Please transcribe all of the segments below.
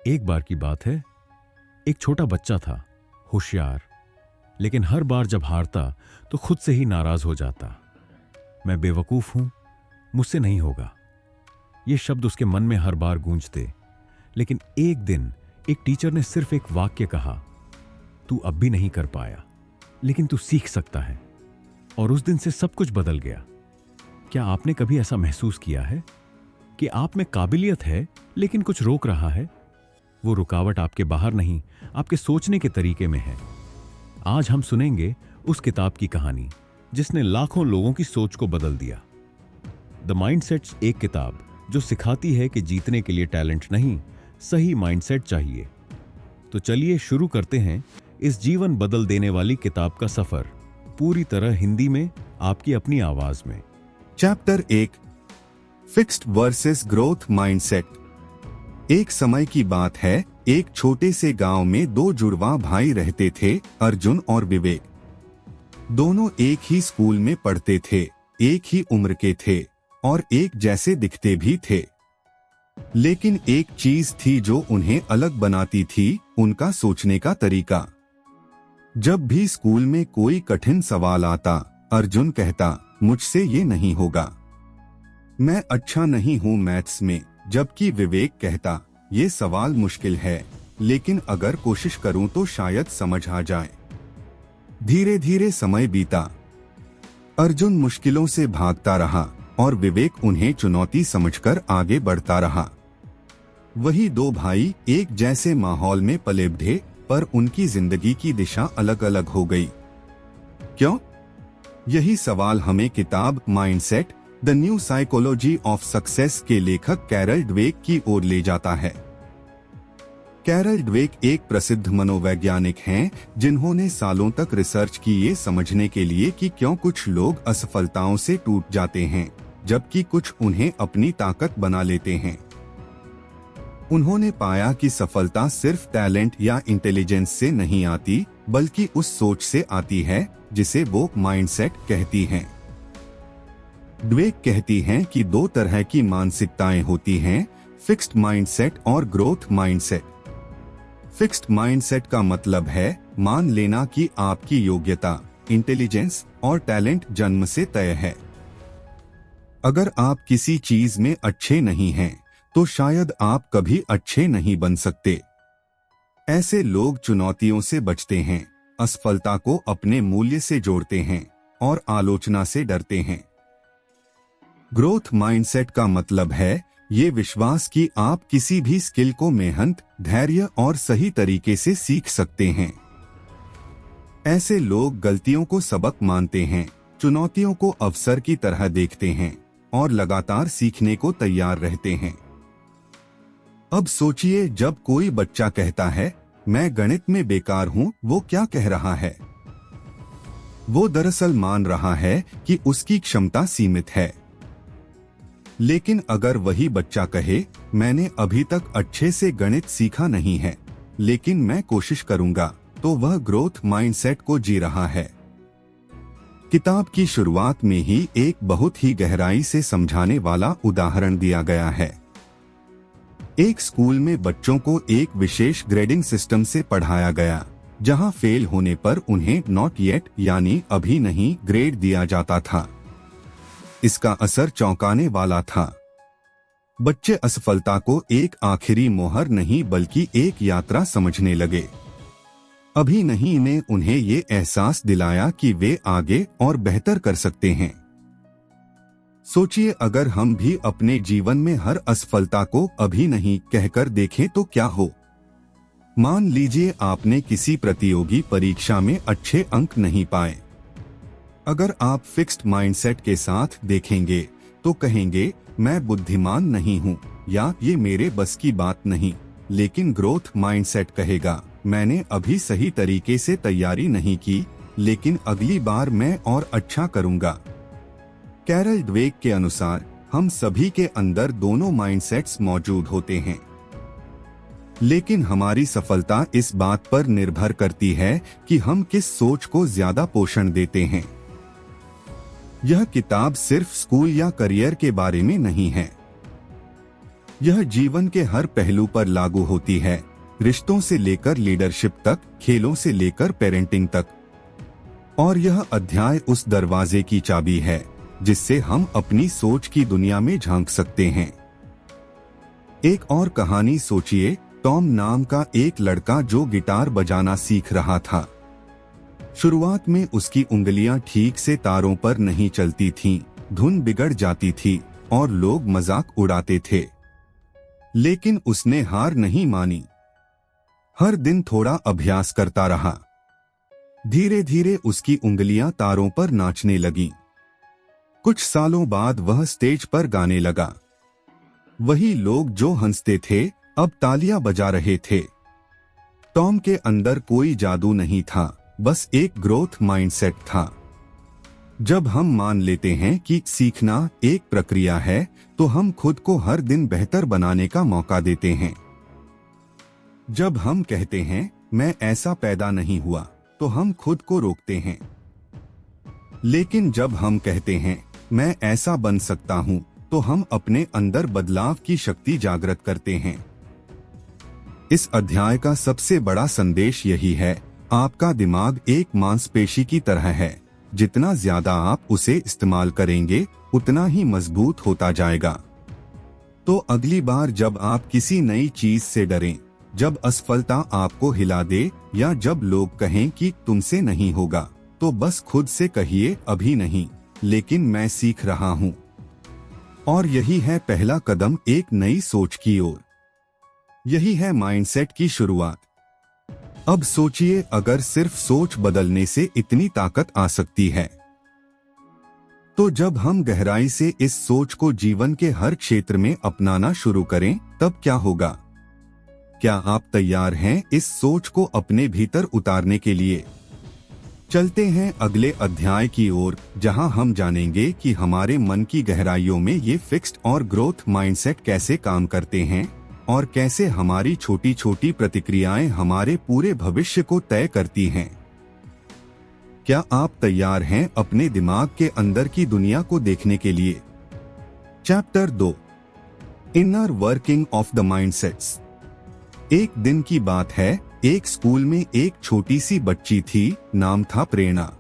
एक बार की बात है, एक छोटा बच्चा था, होशियार, लेकिन हर बार जब हारता तो खुद से ही नाराज हो जाता। मैं बेवकूफ हूं, मुझसे नहीं होगा, ये शब्द उसके मन में हर बार गूंजते। लेकिन एक दिन एक टीचर ने सिर्फ एक वाक्य कहा, तू अब भी नहीं कर पाया, लेकिन तू सीख सकता है। और उस दिन से सब कुछ बदल गया। क्या आपने कभी ऐसा महसूस किया है कि आप में काबिलियत है लेकिन कुछ रोक रहा है? वो रुकावट आपके बाहर नहीं, आपके सोचने के तरीके में है। आज हम सुनेंगे उस किताब की कहानी जिसने लाखों लोगों की सोच को बदल दिया। द माइंडसेट्स एक किताब जो सिखाती है कि जीतने के लिए टैलेंट नहीं, सही माइंडसेट चाहिए। तो चलिए शुरू करते हैं इस जीवन बदल देने वाली किताब का सफर, पूरी तरह हिंदी में, आपकी अपनी आवाज में। Chapter 1, fixed versus growth mindset. एक समय की बात है, एक छोटे से गांव में दो जुड़वा भाई रहते थे, अर्जुन और विवेक। दोनों एक ही स्कूल में पढ़ते थे, एक ही उम्र के थे और एक जैसे दिखते भी थे। लेकिन एक चीज थी जो उन्हें अलग बनाती थी, उनका सोचने का तरीका। जब भी स्कूल में कोई कठिन सवाल आता, अर्जुन कहता, मुझसे ये नहीं होगा, मैं अच्छा नहीं हूँ मैथ्स में। जबकि विवेक कहता, ये सवाल मुश्किल है, लेकिन अगर कोशिश करूँ तो शायद समझ आ जाए। धीरे धीरे समय बीता। अर्जुन मुश्किलों से भागता रहा और विवेक उन्हें चुनौती समझकर आगे बढ़ता रहा। वही दो भाई एक जैसे माहौल में पले बढ़े, पर उनकी जिंदगी की दिशा अलग अलग हो गई। क्यों? यही सवाल हमें किताब mindset, the new psychology of success के लेखक कैरल ड्वेक की ओर ले जाता है। कैरल ड्वेक एक प्रसिद्ध मनोवैज्ञानिक हैं, जिन्होंने सालों तक रिसर्च की ये समझने के लिए कि क्यों कुछ लोग असफलताओं से टूट जाते हैं, जबकि कुछ उन्हें अपनी ताकत बना लेते हैं। उन्होंने पाया कि सफलता सिर्फ टैलेंट या इंटेलिजेंस से नहीं आती, बल्कि उस सोच से आती है जिसे वो माइंडसेट कहती हैं। ड्वेक कहती हैं कि दो तरह की मानसिकताएं होती हैं, फिक्स्ड माइंडसेट और ग्रोथ माइंडसेट। फिक्स्ड माइंडसेट का मतलब है मान लेना कि आपकी योग्यता, इंटेलिजेंस और टैलेंट जन्म से तय है। अगर आप किसी चीज में अच्छे नहीं हैं, तो शायद आप कभी अच्छे नहीं बन सकते। ऐसे लोग चुनौतियों से बचते हैं, असफलता को अपने मूल्य से जोड़ते हैं और आलोचना से डरते हैं। ग्रोथ माइंडसेट का मतलब है ये विश्वास कि आप किसी भी स्किल को मेहनत, धैर्य और सही तरीके से सीख सकते हैं। ऐसे लोग गलतियों को सबक मानते हैं, चुनौतियों को अवसर की तरह देखते हैं और लगातार सीखने को तैयार रहते हैं। अब सोचिए, जब कोई बच्चा कहता है मैं गणित में बेकार हूँ, वो क्या कह रहा है? वो दरअसल मान रहा है कि उसकी क्षमता सीमित है। लेकिन अगर वही बच्चा कहे, मैंने अभी तक अच्छे से गणित सीखा नहीं है, लेकिन मैं कोशिश करूंगा, तो वह ग्रोथ माइंडसेट को जी रहा है। किताब की शुरुआत में ही एक बहुत ही गहराई से समझाने वाला उदाहरण दिया गया है। एक स्कूल में बच्चों को एक विशेष ग्रेडिंग सिस्टम से पढ़ाया गया, जहां फेल होने पर उन्हें नॉट येट यानी अभी नहीं ग्रेड दिया जाता था। इसका असर चौंकाने वाला था। बच्चे असफलता को एक आखिरी मोहर नहीं बल्कि एक यात्रा समझने लगे। अभी नहीं ने उन्हें ये एहसास दिलाया कि वे आगे और बेहतर कर सकते हैं। सोचिए, अगर हम भी अपने जीवन में हर असफलता को अभी नहीं कहकर देखें तो क्या हो। मान लीजिए आपने किसी प्रतियोगी परीक्षा में अच्छे अंक नहीं पाए। अगर आप फिक्स्ड माइंडसेट के साथ देखेंगे तो कहेंगे, मैं बुद्धिमान नहीं हूँ या ये मेरे बस की बात नहीं। लेकिन ग्रोथ माइंडसेट कहेगा, मैंने अभी सही तरीके से तैयारी नहीं की, लेकिन अगली बार मैं और अच्छा करूँगा। कैरल ड्वेक के अनुसार हम सभी के अंदर दोनों माइंडसेट्स मौजूद होते हैं, लेकिन हमारी सफलता इस बात पर निर्भर करती है कि हम किस सोच को ज्यादा पोषण देते हैं। यह किताब सिर्फ स्कूल या करियर के बारे में नहीं है। यह जीवन के हर पहलू पर लागू होती है, रिश्तों से लेकर लीडरशिप तक, खेलों से लेकर पेरेंटिंग तक। और यह अध्याय उस दरवाजे की चाबी है जिससे हम अपनी सोच की दुनिया में झांक सकते हैं। एक और कहानी सोचिए, टॉम नाम का एक लड़का जो गिटार बजाना सीख रहा था। शुरुआत में उसकी उंगलियां ठीक से तारों पर नहीं चलती थीं, धुन बिगड़ जाती थी और लोग मजाक उड़ाते थे। लेकिन उसने हार नहीं मानी। हर दिन थोड़ा अभ्यास करता रहा। धीरे धीरे उसकी उंगलियां तारों पर नाचने लगीं। कुछ सालों बाद वह स्टेज पर गाने लगा। वही लोग जो हंसते थे अब तालियां बजा रहे थे। टॉम के अंदर कोई जादू नहीं था, बस एक ग्रोथ माइंडसेट था। जब हम मान लेते हैं कि सीखना एक प्रक्रिया है, तो हम खुद को हर दिन बेहतर बनाने का मौका देते हैं। जब हम कहते हैं मैं ऐसा पैदा नहीं हुआ, तो हम खुद को रोकते हैं। लेकिन जब हम कहते हैं मैं ऐसा बन सकता हूं, तो हम अपने अंदर बदलाव की शक्ति जागृत करते हैं। इस अध्याय का सबसे बड़ा संदेश यही है, आपका दिमाग एक मांसपेशी की तरह है। जितना ज्यादा आप उसे इस्तेमाल करेंगे, उतना ही मजबूत होता जाएगा। तो अगली बार जब आप किसी नई चीज से डरें, जब असफलता आपको हिला दे या जब लोग कहें कि तुमसे नहीं होगा, तो बस खुद से कहिए अभी नहीं, लेकिन मैं सीख रहा हूँ। और यही है पहला कदम एक नई सोच की ओर। यही है माइंडसेट की शुरुआत। अब सोचिए, अगर सिर्फ सोच बदलने से इतनी ताकत आ सकती है, तो जब हम गहराई से इस सोच को जीवन के हर क्षेत्र में अपनाना शुरू करें, तब क्या होगा? क्या आप तैयार हैं इस सोच को अपने भीतर उतारने के लिए? चलते हैं अगले अध्याय की ओर, जहां हम जानेंगे कि हमारे मन की गहराइयों में ये फिक्स्ड और ग्रोथ माइंडसेट कैसे काम करते हैं और कैसे हमारी छोटी छोटी प्रतिक्रियाएं हमारे पूरे भविष्य को तय करती हैं। क्या आप तैयार हैं अपने दिमाग के अंदर की दुनिया को देखने के लिए? Chapter 2, inner working of the mindsets. एक दिन की बात है, एक स्कूल में एक छोटी सी बच्ची थी, नाम था प्रेरणा।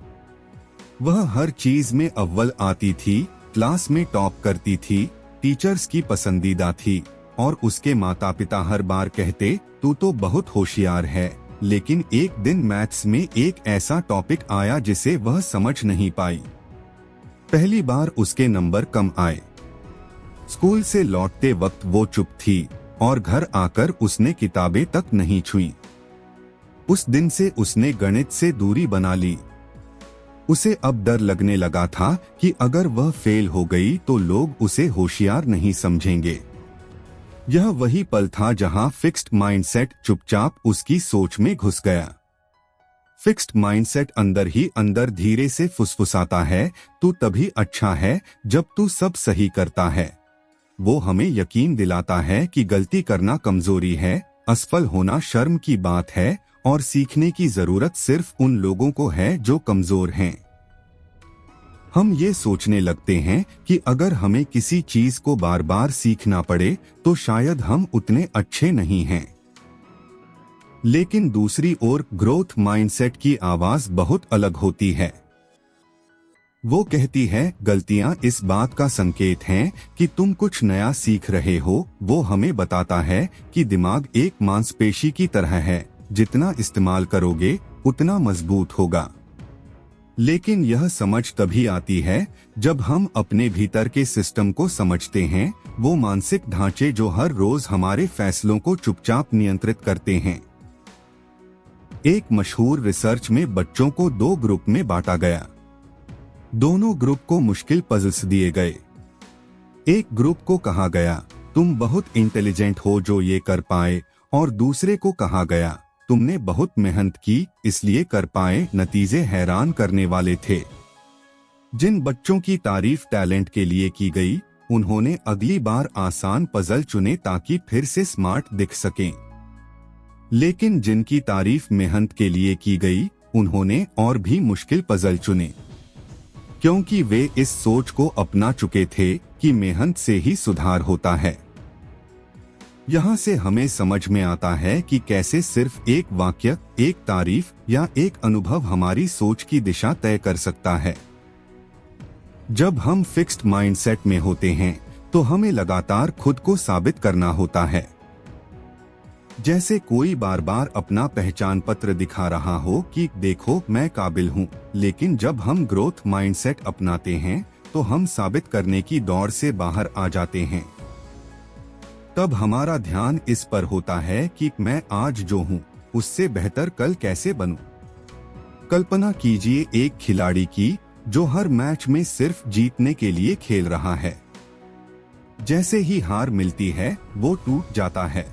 वह हर चीज में अव्वल आती थी, क्लास में टॉप करती थी, टीचर्स की पसंदीदा थी और उसके माता पिता हर बार कहते तू तो बहुत होशियार है। लेकिन एक दिन मैथ्स में एक ऐसा टॉपिक आया जिसे वह समझ नहीं पाई। पहली बार उसके नंबर कम आए। स्कूल से लौटते वक्त वो चुप थी और घर आकर उसने किताबें तक नहीं छुई। उस दिन से उसने गणित से दूरी बना ली। उसे अब डर लगने लगा था कि अगर वह फेल हो गई तो लोग उसे होशियार नहीं समझेंगे। यह वही पल था जहां फिक्स्ड माइंडसेट चुपचाप उसकी सोच में घुस गया। फिक्स्ड माइंडसेट अंदर ही अंदर धीरे से फुसफुसाता है, तू तभी अच्छा है जब तू सब सही करता है। वो हमें यकीन दिलाता है कि गलती करना कमजोरी है, असफल होना शर्म की बात है और सीखने की जरूरत सिर्फ उन लोगों को है जो कमजोर हैं। हम ये सोचने लगते हैं कि अगर हमें किसी चीज को बार बार सीखना पड़े तो शायद हम उतने अच्छे नहीं हैं। लेकिन दूसरी ओर ग्रोथ माइंडसेट की आवाज बहुत अलग होती है। वो कहती है गलतियां इस बात का संकेत हैं कि तुम कुछ नया सीख रहे हो। वो हमें बताता है कि दिमाग एक मांसपेशी की तरह है, जितना इस्तेमाल करोगे उतना मजबूत होगा। लेकिन यह समझ तभी आती है जब हम अपने भीतर के सिस्टम को समझते हैं, वो मानसिक ढांचे जो हर रोज हमारे फैसलों को चुपचाप नियंत्रित करते हैं। एक मशहूर रिसर्च में बच्चों को 2 ग्रुप में बांटा गया। दोनों ग्रुप को मुश्किल पजल्स दिए गए। एक ग्रुप को कहा गया तुम बहुत इंटेलिजेंट हो जो ये कर पाए, और दूसरे को कहा गया तुमने बहुत मेहनत की इसलिए कर पाए। नतीजे हैरान करने वाले थे। जिन बच्चों की तारीफ टैलेंट के लिए की गई, उन्होंने अगली बार आसान पजल चुने ताकि फिर से स्मार्ट दिख सकें। लेकिन जिनकी तारीफ मेहनत के लिए की गई, उन्होंने और भी मुश्किल पजल चुने, क्योंकि वे इस सोच को अपना चुके थे कि मेहनत से ही सुधार होता है। यहाँ से हमें समझ में आता है कि कैसे सिर्फ एक वाक्य, एक तारीफ या एक अनुभव हमारी सोच की दिशा तय कर सकता है। जब हम फिक्स्ड माइंडसेट में होते हैं तो हमें लगातार खुद को साबित करना होता है। जैसे कोई बार बार अपना पहचान पत्र दिखा रहा हो कि देखो मैं काबिल हूँ, लेकिन जब हम ग्रोथ माइंडसेट अपनाते हैं तो हम साबित करने की दौड़ से बाहर आ जाते हैं। तब हमारा ध्यान इस पर होता है कि मैं आज जो हूँ उससे बेहतर कल कैसे बनूं। कल्पना कीजिए एक खिलाड़ी की जो हर मैच में सिर्फ जीतने के लिए खेल रहा है। जैसे ही हार मिलती है वो टूट जाता है,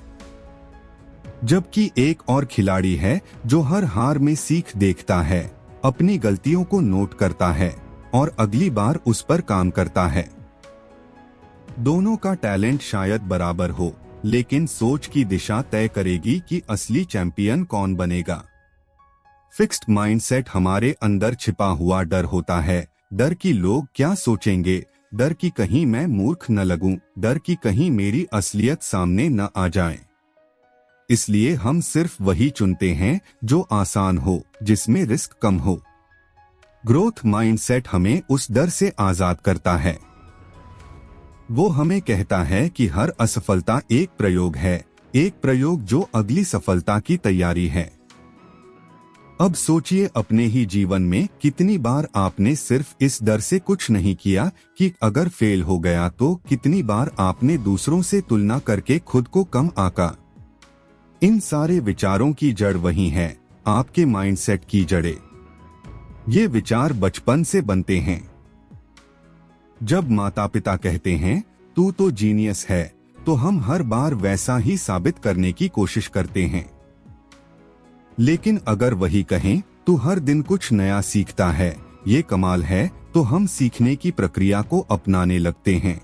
जबकि एक और खिलाड़ी है जो हर हार में सीख देखता है, अपनी गलतियों को नोट करता है और अगली बार उस पर काम करता है। दोनों का टैलेंट शायद बराबर हो, लेकिन सोच की दिशा तय करेगी कि असली चैंपियन कौन बनेगा। फिक्स्ड माइंडसेट हमारे अंदर छिपा हुआ डर होता है। डर कि लोग क्या सोचेंगे, डर कि कहीं मैं मूर्ख न लगूं, डर कि कहीं मेरी असलियत सामने न आ जाए। इसलिए हम सिर्फ वही चुनते हैं जो आसान हो, जिसमें रिस्क कम हो। ग्रोथ माइंडसेट हमें उस डर से आजाद करता है। वो हमें कहता है कि हर असफलता एक प्रयोग है, एक प्रयोग जो अगली सफलता की तैयारी है। अब सोचिए अपने ही जीवन में कितनी बार आपने सिर्फ इस डर से कुछ नहीं किया कि अगर फेल हो गया तो कितनी बार आपने दूसरों से तुलना करके खुद को कम आंका। इन सारे विचारों की जड़ वही है, आपके माइंडसेट की जड़ें। ये विचार बचपन से बनते हैं। जब माता पिता कहते हैं तू तो जीनियस है, तो हम हर बार वैसा ही साबित करने की कोशिश करते हैं। लेकिन अगर वही कहें तू हर दिन कुछ नया सीखता है, ये कमाल है, तो हम सीखने की प्रक्रिया को अपनाने लगते हैं।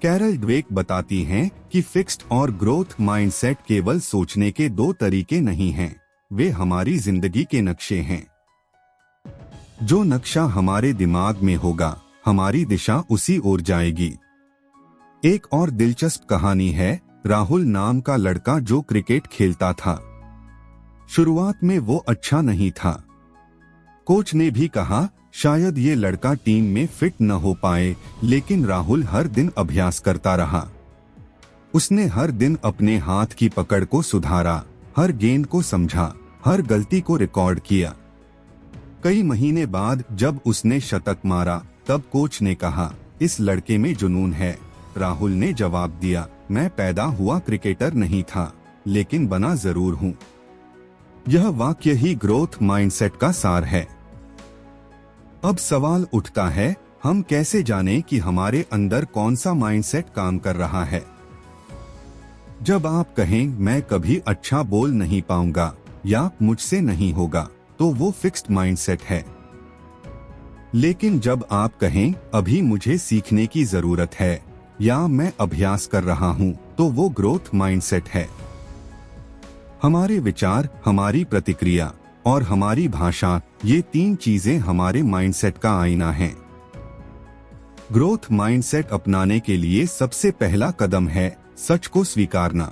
कैरल ड्वेक बताती हैं कि फिक्स्ड और ग्रोथ माइंडसेट केवल सोचने के दो तरीके नहीं हैं, वे हमारी जिंदगी के नक्शे हैं। जो नक्शा हमारे दिमाग में होगा, हमारी दिशा उसी ओर जाएगी। एक और दिलचस्प कहानी है, राहुल नाम का लड़का जो क्रिकेट खेलता था। शुरुआत में वो अच्छा नहीं था। कोच ने भी कहा शायद ये लड़का टीम में फिट न हो पाए, लेकिन राहुल हर दिन अभ्यास करता रहा। उसने हर दिन अपने हाथ की पकड़ को सुधारा, हर गेंद को समझा, हर गलती को रिकॉर्ड किया। कई महीने बाद जब उसने शतक मारा, तब कोच ने कहा इस लड़के में जुनून है। राहुल ने जवाब दिया मैं पैदा हुआ क्रिकेटर नहीं था, लेकिन बना जरूर हूँ। यह वाक्य ही ग्रोथ माइंडसेट का सार है। अब सवाल उठता है, हम कैसे जानें कि हमारे अंदर कौन सा माइंडसेट काम कर रहा है? जब आप कहें मैं कभी अच्छा बोल नहीं पाऊंगा या मुझसे नहीं होगा, तो वो फिक्स्ड माइंडसेट है। लेकिन जब आप कहें अभी मुझे सीखने की जरूरत है या मैं अभ्यास कर रहा हूं, तो वो ग्रोथ माइंडसेट है। हमारे विचार, हमारी प्रतिक्रिया और हमारी भाषा, ये तीन चीजें हमारे माइंडसेट का आईना हैं। ग्रोथ माइंडसेट अपनाने के लिए सबसे पहला कदम है सच को स्वीकारना।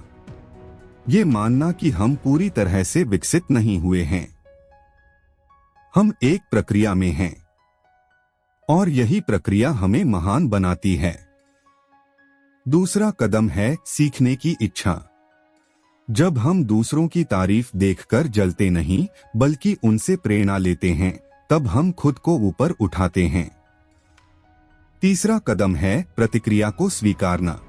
ये मानना कि हम पूरी तरह से विकसित नहीं हुए हैं, हम एक प्रक्रिया में हैं और यही प्रक्रिया हमें महान बनाती है। दूसरा कदम है सीखने की इच्छा। जब हम दूसरों की तारीफ देखकर जलते नहीं बल्कि उनसे प्रेरणा लेते हैं, तब हम खुद को ऊपर उठाते हैं। तीसरा कदम है प्रतिक्रिया को स्वीकारना।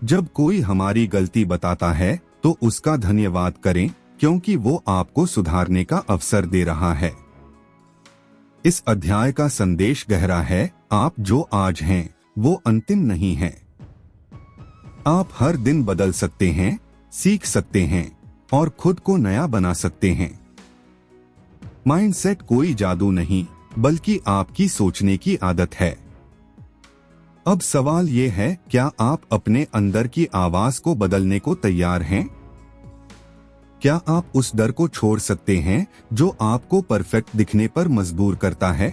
जब कोई हमारी गलती बताता है तो उसका धन्यवाद करें, क्योंकि वो आपको सुधारने का अवसर दे रहा है। इस अध्याय का संदेश गहरा है, आप जो आज हैं वो अंतिम नहीं है। आप हर दिन बदल सकते हैं, सीख सकते हैं और खुद को नया बना सकते हैं। माइंडसेट कोई जादू नहीं, बल्कि आपकी सोचने की आदत है। अब सवाल ये है, क्या आप अपने अंदर की आवाज को बदलने को तैयार हैं? क्या आप उस डर को छोड़ सकते हैं जो आपको परफेक्ट दिखने पर मजबूर करता है?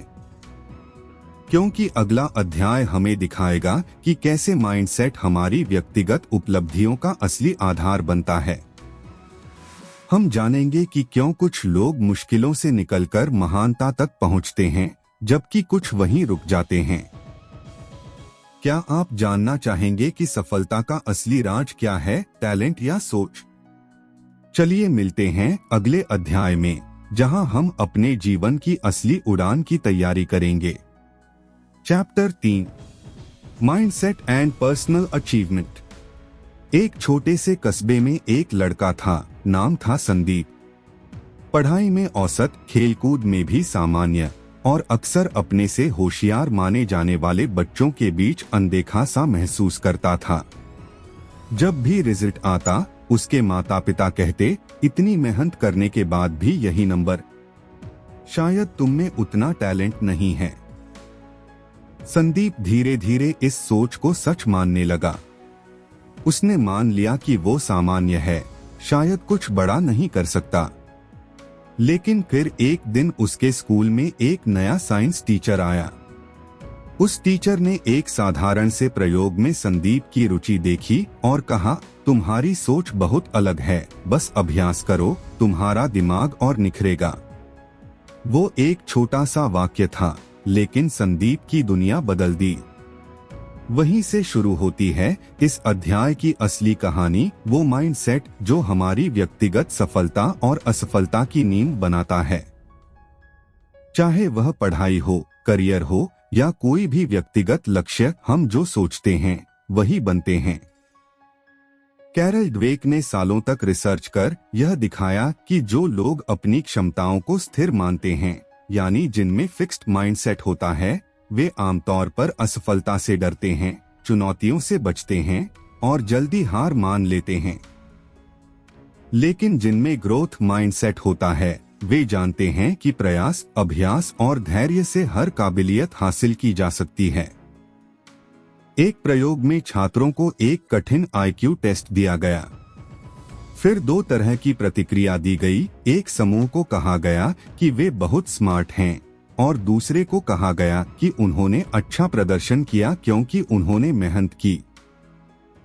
क्योंकि अगला अध्याय हमें दिखाएगा कि कैसे माइंडसेट हमारी व्यक्तिगत उपलब्धियों का असली आधार बनता है। हम जानेंगे कि क्यों कुछ लोग मुश्किलों से निकलकर महानता तक पहुंचते हैं, जबकि कुछ वहीं रुक जाते हैं। क्या आप जानना चाहेंगे कि सफलता का असली राज क्या है, टैलेंट या सोच? चलिए मिलते हैं अगले अध्याय में, जहां हम अपने जीवन की असली उड़ान की तैयारी करेंगे। Chapter 3, mindset and personal achievement. एक छोटे से कस्बे में एक लड़का था, नाम था संदीप। पढ़ाई में औसत, खेलकूद में भी सामान्य और अक्सर अपने से होशियार माने जाने वाले बच्चों के बीच अनदेखा सा महसूस करता था। जब भी रिजल्ट आता, उसके माता पिता कहते, इतनी मेहनत करने के बाद भी यही नंबर, शायद तुम में उतना टैलेंट नहीं है। संदीप धीरे धीरे इस सोच को सच मानने लगा। उसने मान लिया कि वो सामान्य है, शायद कुछ बड़ा नहीं कर सकता। लेकिन फिर एक दिन उसके स्कूल में एक नया साइंस टीचर आया। उस टीचर ने एक साधारण से प्रयोग में संदीप की रुचि देखी और कहा, तुम्हारी सोच बहुत अलग है, बस अभ्यास करो, तुम्हारा दिमाग और निखरेगा। वो एक छोटा सा वाक्य था, लेकिन संदीप की दुनिया बदल दी। वहीं से शुरू होती है इस अध्याय की असली कहानी, वो माइंडसेट जो हमारी व्यक्तिगत सफलता और असफलता की नींव बनाता है। चाहे वह पढ़ाई हो, करियर हो या कोई भी व्यक्तिगत लक्ष्य, हम जो सोचते हैं वही बनते हैं। कैरल ड्वेक ने सालों तक रिसर्च कर यह दिखाया कि जो लोग अपनी क्षमताओं को स्थिर मानते हैं, यानी जिनमें फिक्स्ड माइंडसेट होता है, वे आमतौर पर असफलता से डरते हैं, चुनौतियों से बचते हैं और जल्दी हार मान लेते हैं। लेकिन जिनमें ग्रोथ माइंडसेट होता है, वे जानते हैं कि प्रयास, अभ्यास और धैर्य से हर काबिलियत हासिल की जा सकती है। एक प्रयोग में छात्रों को एक कठिन आईक्यू टेस्ट दिया गया। फिर दो तरह की प्रतिक्रिया दी गई। एक समूह को कहा गया कि वे बहुत स्मार्ट हैं और दूसरे को कहा गया कि उन्होंने अच्छा प्रदर्शन किया क्योंकि उन्होंने मेहनत की।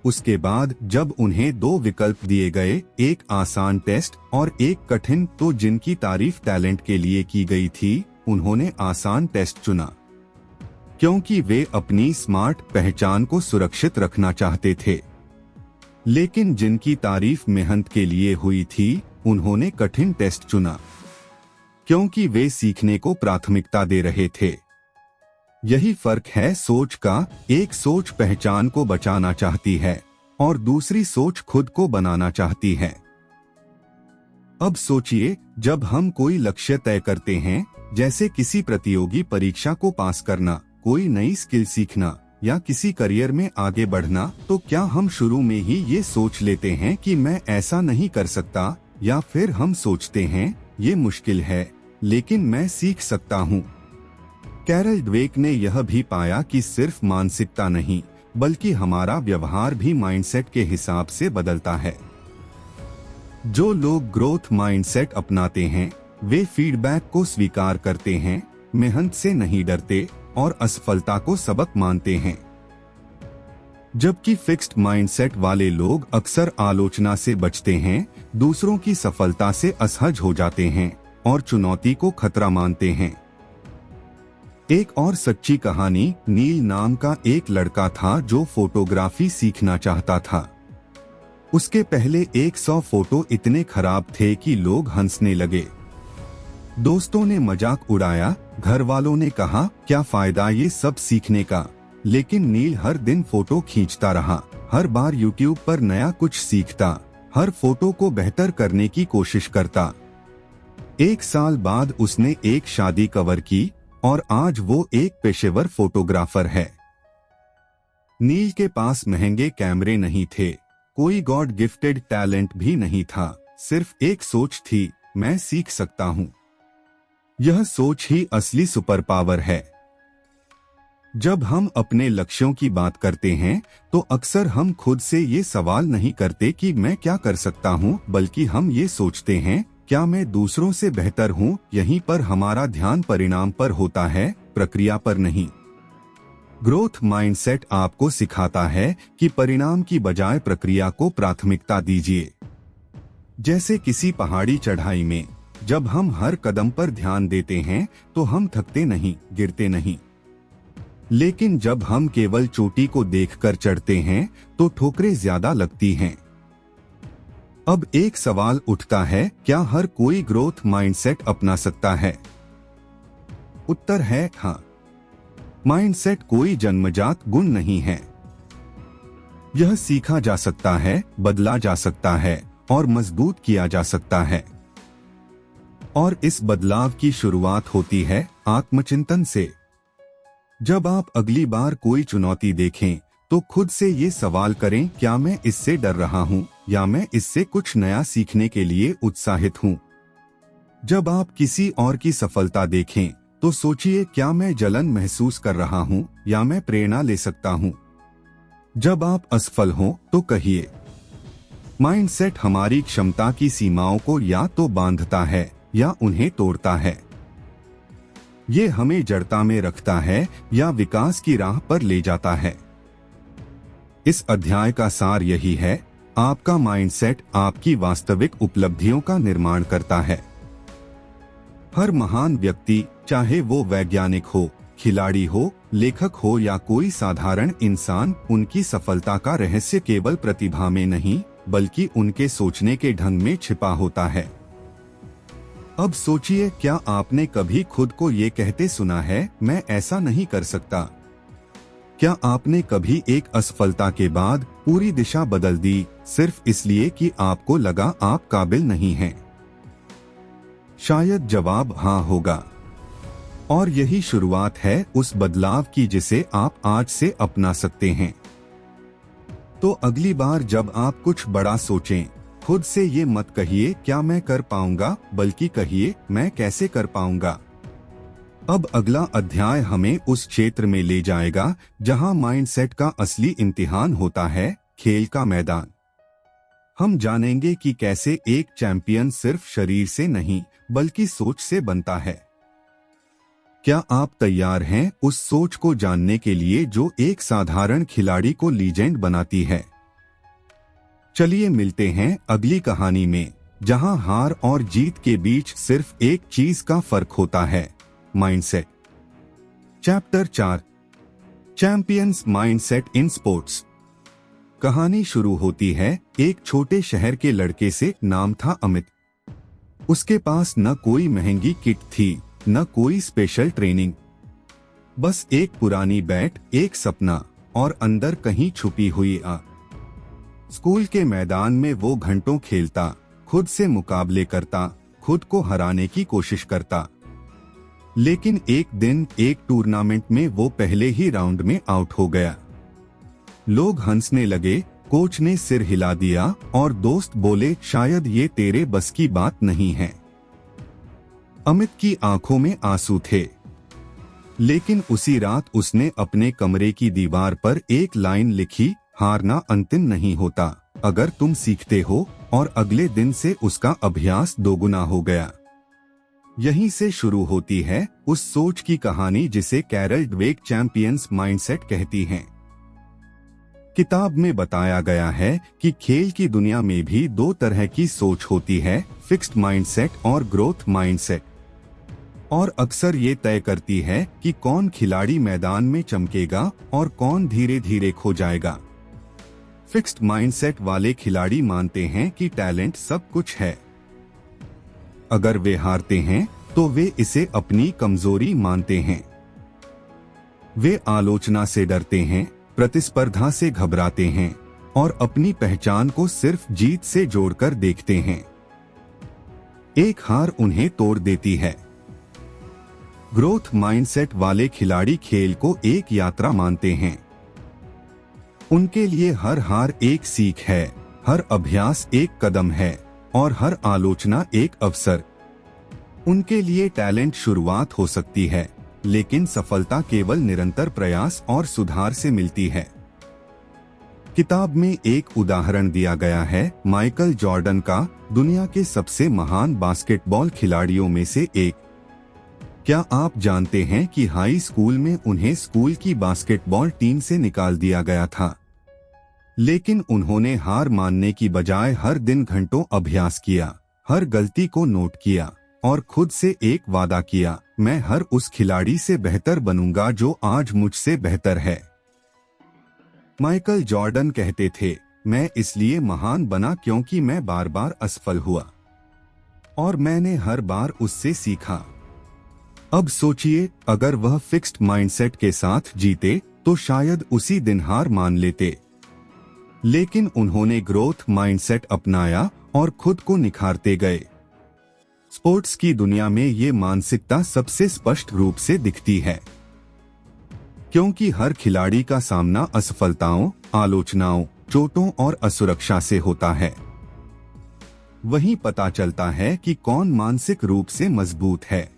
उसके बाद जब उन्हें दो विकल्प दिए गए, एक आसान टेस्ट और एक कठिन, तो जिनकी तारीफ टैलेंट के लिए की गई थी, उन्होंने आसान टेस्ट चुना, क्योंकि वे अपनी स्मार्ट पहचान को सुरक्षित रखना चाहते थे। लेकिन जिनकी तारीफ मेहनत के लिए हुई थी, उन्होंने कठिन टेस्ट चुना, क्योंकि वे सीखने को प्राथमिकता दे रहे थे। यही फर्क है सोच का। एक सोच पहचान को बचाना चाहती है और दूसरी सोच खुद को बनाना चाहती है। अब सोचिए, जब हम कोई लक्ष्य तय करते हैं, जैसे किसी प्रतियोगी परीक्षा को पास करना, कोई नई स्किल सीखना या किसी करियर में आगे बढ़ना, तो क्या हम शुरू में ही ये सोच लेते हैं कि मैं ऐसा नहीं कर सकता, या फिर हम सोचते हैं ये मुश्किल है लेकिन मैं सीख सकता हूँ? कैरल ड्वेक ने यह भी पाया कि सिर्फ मानसिकता नहीं, बल्कि हमारा व्यवहार भी माइंडसेट के हिसाब से बदलता है। जो लोग ग्रोथ माइंडसेट अपनाते हैं, वे फीडबैक को स्वीकार करते हैं, मेहनत से नहीं डरते और असफलता को सबक मानते हैं। जबकि फिक्स्ड माइंडसेट वाले लोग अक्सर आलोचना से बचते हैं, दूसरों की सफलता से असहज हो जाते हैं और चुनौती को खतरा मानते हैं। एक और सच्ची कहानी, नील नाम का एक लड़का था जो फोटोग्राफी सीखना चाहता था। उसके पहले 100 फोटो इतने खराब थे कि लोग हंसने लगे। दोस्तों ने मजाक उड़ाया, घर वालों ने कहा क्या फायदा ये सब सीखने का। लेकिन नील हर दिन फोटो खींचता रहा, हर बार यूट्यूब पर नया कुछ सीखता, हर फोटो को बेहतर करने की कोशिश करता। 1 साल बाद उसने एक शादी कवर की और आज वो एक पेशेवर फोटोग्राफर है। नील के पास महंगे कैमरे नहीं थे, कोई गॉड गिफ्टेड टैलेंट भी नहीं था, सिर्फ एक सोच थी, मैं सीख सकता हूँ। यह सोच ही असली सुपर पावर है। जब हम अपने लक्ष्यों की बात करते हैं, तो अक्सर हम खुद से ये सवाल नहीं करते कि मैं क्या कर सकता हूँ, बल्कि हम ये सोचते हैं क्या मैं दूसरों से बेहतर हूँ। यहीं पर हमारा ध्यान परिणाम पर होता है, प्रक्रिया पर नहीं। ग्रोथ माइंडसेट आपको सिखाता है कि परिणाम की बजाय प्रक्रिया को प्राथमिकता दीजिए। जैसे किसी पहाड़ी चढ़ाई में जब हम हर कदम पर ध्यान देते हैं तो हम थकते नहीं, गिरते नहीं। लेकिन जब हम केवल चोटी को देखकर चढ़ते हैं तो ठोकरें ज्यादा लगती हैं। अब एक सवाल उठता है, क्या हर कोई ग्रोथ माइंडसेट अपना सकता है? उत्तर है हाँ। माइंडसेट कोई जन्मजात गुण नहीं है। यह सीखा जा सकता है, बदला जा सकता है और मजबूत किया जा सकता है। और इस बदलाव की शुरुआत होती है आत्मचिंतन से। जब आप अगली बार कोई चुनौती देखें तो खुद से ये सवाल करें, क्या मैं इससे डर रहा हूँ या मैं इससे कुछ नया सीखने के लिए उत्साहित हूँ? जब आप किसी और की सफलता देखें तो सोचिए, क्या मैं जलन महसूस कर रहा हूँ या मैं प्रेरणा ले सकता हूँ? जब आप असफल हों तो कहिए, माइंडसेट हमारी क्षमता की सीमाओं को या तो बांधता है या उन्हें तोड़ता है। ये हमें जड़ता में रखता है या विकास की राह पर ले जाता है। इस अध्याय का सार यही है, आपका माइंडसेट आपकी वास्तविक उपलब्धियों का निर्माण करता है। हर महान व्यक्ति, चाहे वो वैज्ञानिक हो, खिलाड़ी हो, लेखक हो या कोई साधारण इंसान, उनकी सफलता का रहस्य केवल प्रतिभा में नहीं बल्कि उनके सोचने के ढंग में छिपा होता है। अब सोचिए, क्या आपने कभी खुद को ये कहते सुना है, मैं ऐसा नहीं कर सकता? क्या आपने कभी एक असफलता के बाद पूरी दिशा बदल दी सिर्फ इसलिए कि आपको लगा आप काबिल नहीं हैं? शायद जवाब हाँ होगा। और यही शुरुआत है उस बदलाव की जिसे आप आज से अपना सकते हैं। तो अगली बार जब आप कुछ बड़ा सोचें, खुद से ये मत कहिए क्या मैं कर पाऊंगा, बल्कि कहिए मैं कैसे कर पाऊंगा। अब अगला अध्याय हमें उस क्षेत्र में ले जाएगा जहां माइंडसेट का असली इम्तिहान होता है, खेल का मैदान। हम जानेंगे कि कैसे एक चैंपियन सिर्फ शरीर से नहीं बल्कि सोच से बनता है। क्या आप तैयार हैं उस सोच को जानने के लिए जो एक साधारण खिलाड़ी को लीजेंड बनाती है? चलिए मिलते हैं अगली कहानी में, जहां हार और जीत के बीच सिर्फ एक चीज का फर्क होता है, mindset. Chapter 4, champions mindset in sports. कहानी शुरू होती है एक छोटे शहर के लड़के से, नाम था अमित। उसके पास न कोई महंगी किट थी, न कोई स्पेशल ट्रेनिंग, बस एक पुरानी बैट, एक सपना और अंदर कहीं छुपी हुई आग। स्कूल के मैदान में वो घंटों खेलता, खुद से मुकाबले करता, खुद को हराने की कोशिश करता। लेकिन एक दिन एक टूर्नामेंट में वो पहले ही राउंड में आउट हो गया। लोग हंसने लगे, कोच ने सिर हिला दिया और दोस्त बोले, शायद ये तेरे बस की बात नहीं है। अमित की आंखों में आंसू थे, लेकिन उसी रात उसने अपने कमरे की दीवार पर एक लाइन लिखी, हारना अंतिम नहीं होता, अगर तुम सीखते हो। और अगले दिन से उसका अभ्यास दोगुना हो गया। यहीं से शुरू होती है उस सोच की कहानी जिसे कैरल ड्वेक चैंपियंस माइंडसेट कहती हैं। किताब में बताया गया है कि खेल की दुनिया में भी दो तरह की सोच होती है, फिक्स्ड माइंडसेट और ग्रोथ माइंडसेट। और अक्सर ये तय करती है कि कौन खिलाड़ी मैदान में चमकेगा और कौन धीरे धीरे खो जाएगा। फिक्स्ड माइंडसेट वाले खिलाड़ी मानते हैं कि टैलेंट सब कुछ है। अगर वे हारते हैं तो वे इसे अपनी कमजोरी मानते हैं। वे आलोचना से डरते हैं, प्रतिस्पर्धा से घबराते हैं और अपनी पहचान को सिर्फ जीत से जोड़कर देखते हैं। एक हार उन्हें तोड़ देती है। ग्रोथ माइंडसेट वाले खिलाड़ी खेल को एक यात्रा मानते हैं। उनके लिए हर हार एक सीख है, हर अभ्यास एक कदम है और हर आलोचना एक अवसर। उनके लिए टैलेंट शुरुआत हो सकती है, लेकिन सफलता केवल निरंतर प्रयास और सुधार से मिलती है। किताब में एक उदाहरण दिया गया है माइकल जॉर्डन का, दुनिया के सबसे महान बास्केटबॉल खिलाड़ियों में से एक। क्या आप जानते हैं कि हाई स्कूल में उन्हें स्कूल की बास्केटबॉल टीम से निकाल दिया गया था, लेकिन उन्होंने हार मानने की बजाय हर दिन घंटों अभ्यास किया, हर गलती को नोट किया और खुद से एक वादा किया, मैं हर उस खिलाड़ी से बेहतर बनूंगा जो आज मुझसे बेहतर है। माइकल जॉर्डन कहते थे, मैं इसलिए महान बना क्योंकि मैं बार बार असफल हुआ और मैंने हर बार उससे सीखा। अब सोचिए, अगर वह फिक्स्ड माइंडसेट के साथ जीते तो शायद उसी दिन हार मान लेते, लेकिन उन्होंने ग्रोथ माइंडसेट अपनाया और खुद को निखारते गए। स्पोर्ट्स की दुनिया में ये मानसिकता सबसे स्पष्ट रूप से दिखती है, क्योंकि हर खिलाड़ी का सामना असफलताओं, आलोचनाओं, चोटों और असुरक्षा से होता है। वहीं पता चलता है कि कौन मानसिक रूप से मजबूत है।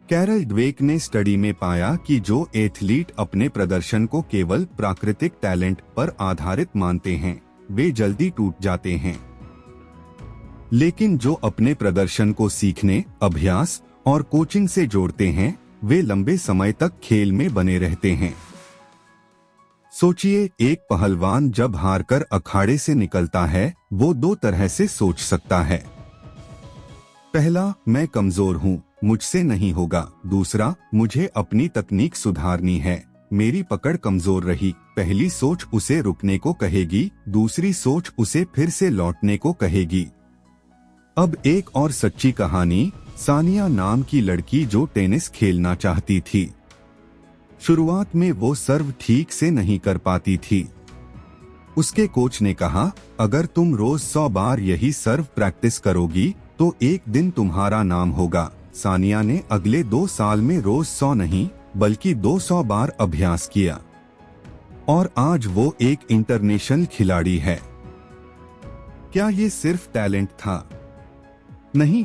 कैरल ड्वेक ने स्टडी में पाया कि जो एथलीट अपने प्रदर्शन को केवल प्राकृतिक टैलेंट पर आधारित मानते हैं, वे जल्दी टूट जाते हैं, लेकिन जो अपने प्रदर्शन को सीखने, अभ्यास और कोचिंग से जोड़ते हैं, वे लंबे समय तक खेल में बने रहते हैं। सोचिए, एक पहलवान जब हारकर अखाड़े से निकलता है, वो दो तरह से सोच सकता है। पहला, मैं कमजोर हूँ, मुझसे नहीं होगा। दूसरा, मुझे अपनी तकनीक सुधारनी है, मेरी पकड़ कमजोर रही। पहली सोच उसे रुकने को कहेगी, दूसरी सोच उसे फिर से लौटने को कहेगी। अब एक और सच्ची कहानी, सानिया नाम की लड़की जो टेनिस खेलना चाहती थी। शुरुआत में वो सर्व ठीक से नहीं कर पाती थी। उसके कोच ने कहा, अगर तुम रोज 100 बार यही सर्व प्रैक्टिस करोगी तो एक दिन तुम्हारा नाम होगा। सानिया ने अगले 2 साल में रोज 100 नहीं बल्कि 200 बार अभ्यास किया और आज वो एक इंटरनेशनल खिलाड़ी है। क्या ये सिर्फ टैलेंट था? नहीं,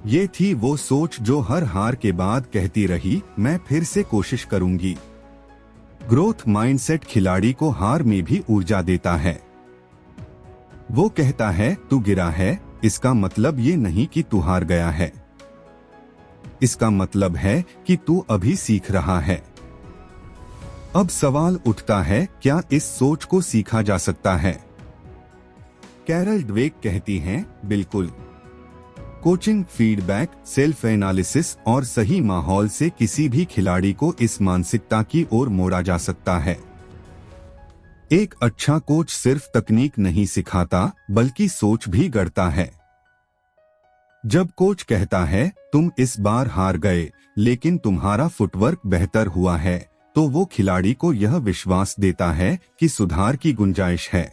ये थी वो सोच जो हर हार के बाद कहती रही, मैं फिर से कोशिश करूंगी। ग्रोथ माइंडसेट खिलाड़ी को हार में भी ऊर्जा देता है। वो कहता है, तू गिरा है, इसका मतलब ये नहीं कि तू हार गया है, इसका मतलब है कि तू अभी सीख रहा है। अब सवाल उठता है, क्या इस सोच को सीखा जा सकता है? कैरल ड्वेक कहती हैं, बिल्कुल। कोचिंग, फीडबैक, सेल्फ एनालिसिस और सही माहौल से किसी भी खिलाड़ी को इस मानसिकता की ओर मोड़ा जा सकता है। एक अच्छा कोच सिर्फ तकनीक नहीं सिखाता बल्कि सोच भी गढ़ता है। जब कोच कहता है, तुम इस बार हार गए लेकिन तुम्हारा फुटवर्क बेहतर हुआ है, तो वो खिलाड़ी को यह विश्वास देता है कि सुधार की गुंजाइश है।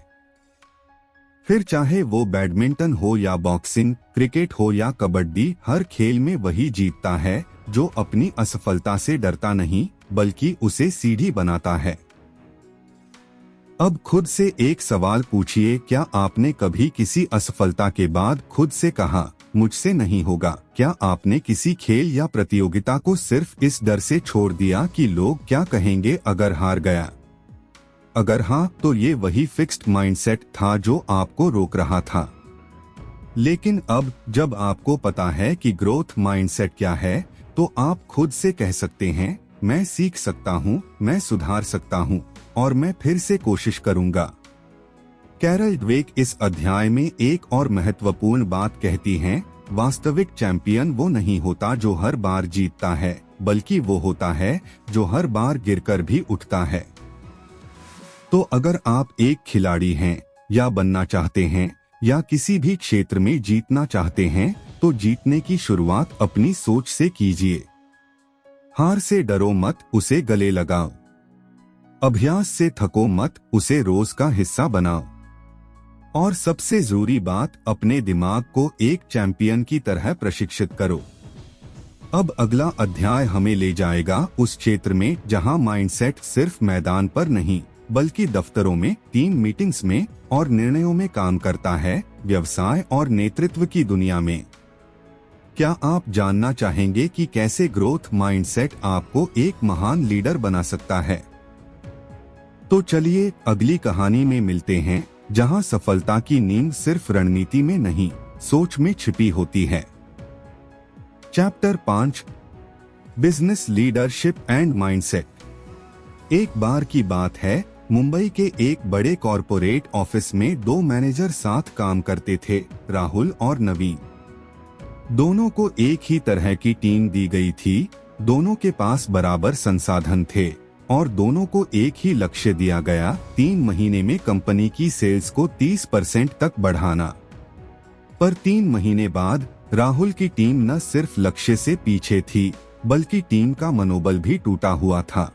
फिर चाहे वो बैडमिंटन हो या बॉक्सिंग, क्रिकेट हो या कबड्डी, हर खेल में वही जीतता है जो अपनी असफलता से डरता नहीं बल्कि उसे सीढ़ी बनाता है। अब खुद से एक सवाल पूछिए, क्या आपने कभी किसी असफलता के बाद खुद से कहा, मुझसे नहीं होगा? क्या आपने किसी खेल या प्रतियोगिता को सिर्फ इस डर से छोड़ दिया कि लोग क्या कहेंगे अगर हार गया? अगर हाँ, तो ये वही फिक्स्ड माइंडसेट था जो आपको रोक रहा था। लेकिन अब जब आपको पता है कि ग्रोथ माइंडसेट क्या है, तो आप खुद से कह सकते हैं, मैं सीख सकता हूँ, मैं सुधार सकता हूँ और मैं फिर से कोशिश करूंगा। कैरल ड्वेक इस अध्याय में एक और महत्वपूर्ण बात कहती हैं, वास्तविक चैंपियन वो नहीं होता जो हर बार जीतता है, बल्कि वो होता है जो हर बार गिरकर भी उठता है। तो अगर आप एक खिलाड़ी हैं या बनना चाहते हैं या किसी भी क्षेत्र में जीतना चाहते हैं, तो जीतने की शुरुआत अपनी सोच से कीजिए। हार से डरो मत, उसे गले लगाओ। अभ्यास से थको मत, उसे रोज का हिस्सा बनाओ। और सबसे जरूरी बात, अपने दिमाग को एक चैंपियन की तरह प्रशिक्षित करो। अब अगला अध्याय हमें ले जाएगा उस क्षेत्र में जहां माइंडसेट सिर्फ मैदान पर नहीं बल्कि दफ्तरों में, टीम मीटिंग्स में और निर्णयों में काम करता है, व्यवसाय और नेतृत्व की दुनिया में। क्या आप जानना चाहेंगे कि कैसे ग्रोथ माइंडसेट आपको एक महान लीडर बना सकता है? तो चलिए अगली कहानी में मिलते हैं, जहां सफलता की नींव सिर्फ रणनीति में नहीं, सोच में छिपी होती है। Chapter 5 business leadership and mindset. एक बार की बात है, मुंबई के एक बड़े कॉरपोरेट ऑफिस में दो मैनेजर साथ काम करते थे, राहुल और नवीन। दोनों को एक ही तरह की टीम दी गई थी, दोनों के पास बराबर संसाधन थे और दोनों को एक ही लक्ष्य दिया गया, 3 महीने में कंपनी की सेल्स को 30% तक बढ़ाना। पर 3 महीने बाद राहुल की टीम न सिर्फ लक्ष्य से पीछे थी, बल्कि टीम का मनोबल भी टूटा हुआ था।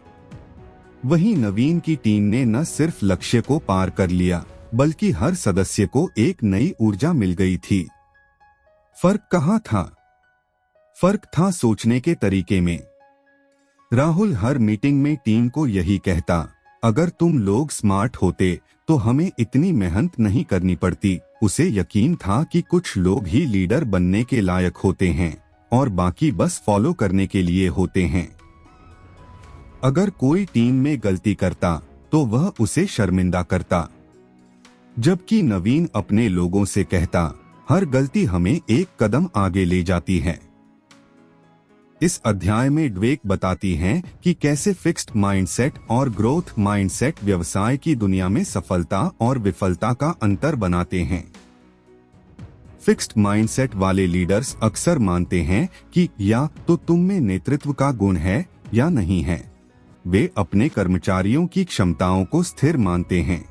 वहीं नवीन की टीम ने न सिर्फ लक्ष्य को पार कर लिया, बल्कि हर सदस्य को एक नई ऊर्जा मिल गई थी। फर्क कहाँ था? फर्क था सोचने के तरीके में। राहुल हर मीटिंग में टीम को यही कहता, अगर तुम लोग स्मार्ट होते तो हमें इतनी मेहनत नहीं करनी पड़ती। उसे यकीन था कि कुछ लोग ही लीडर बनने के लायक होते हैं और बाकी बस फॉलो करने के लिए होते हैं। अगर कोई टीम में गलती करता तो वह उसे शर्मिंदा करता, जबकि नवीन अपने लोगों से कहता, हर गलती हमें एक कदम आगे ले जाती है। इस अध्याय में ड्वेक बताती हैं कि कैसे फिक्स्ड माइंडसेट और ग्रोथ माइंडसेट व्यवसाय की दुनिया में सफलता और विफलता का अंतर बनाते हैं। फिक्स्ड माइंडसेट वाले लीडर्स अक्सर मानते हैं कि या तो तुम में नेतृत्व का गुण है या नहीं है। वे अपने कर्मचारियों की क्षमताओं को स्थिर मानते हैं।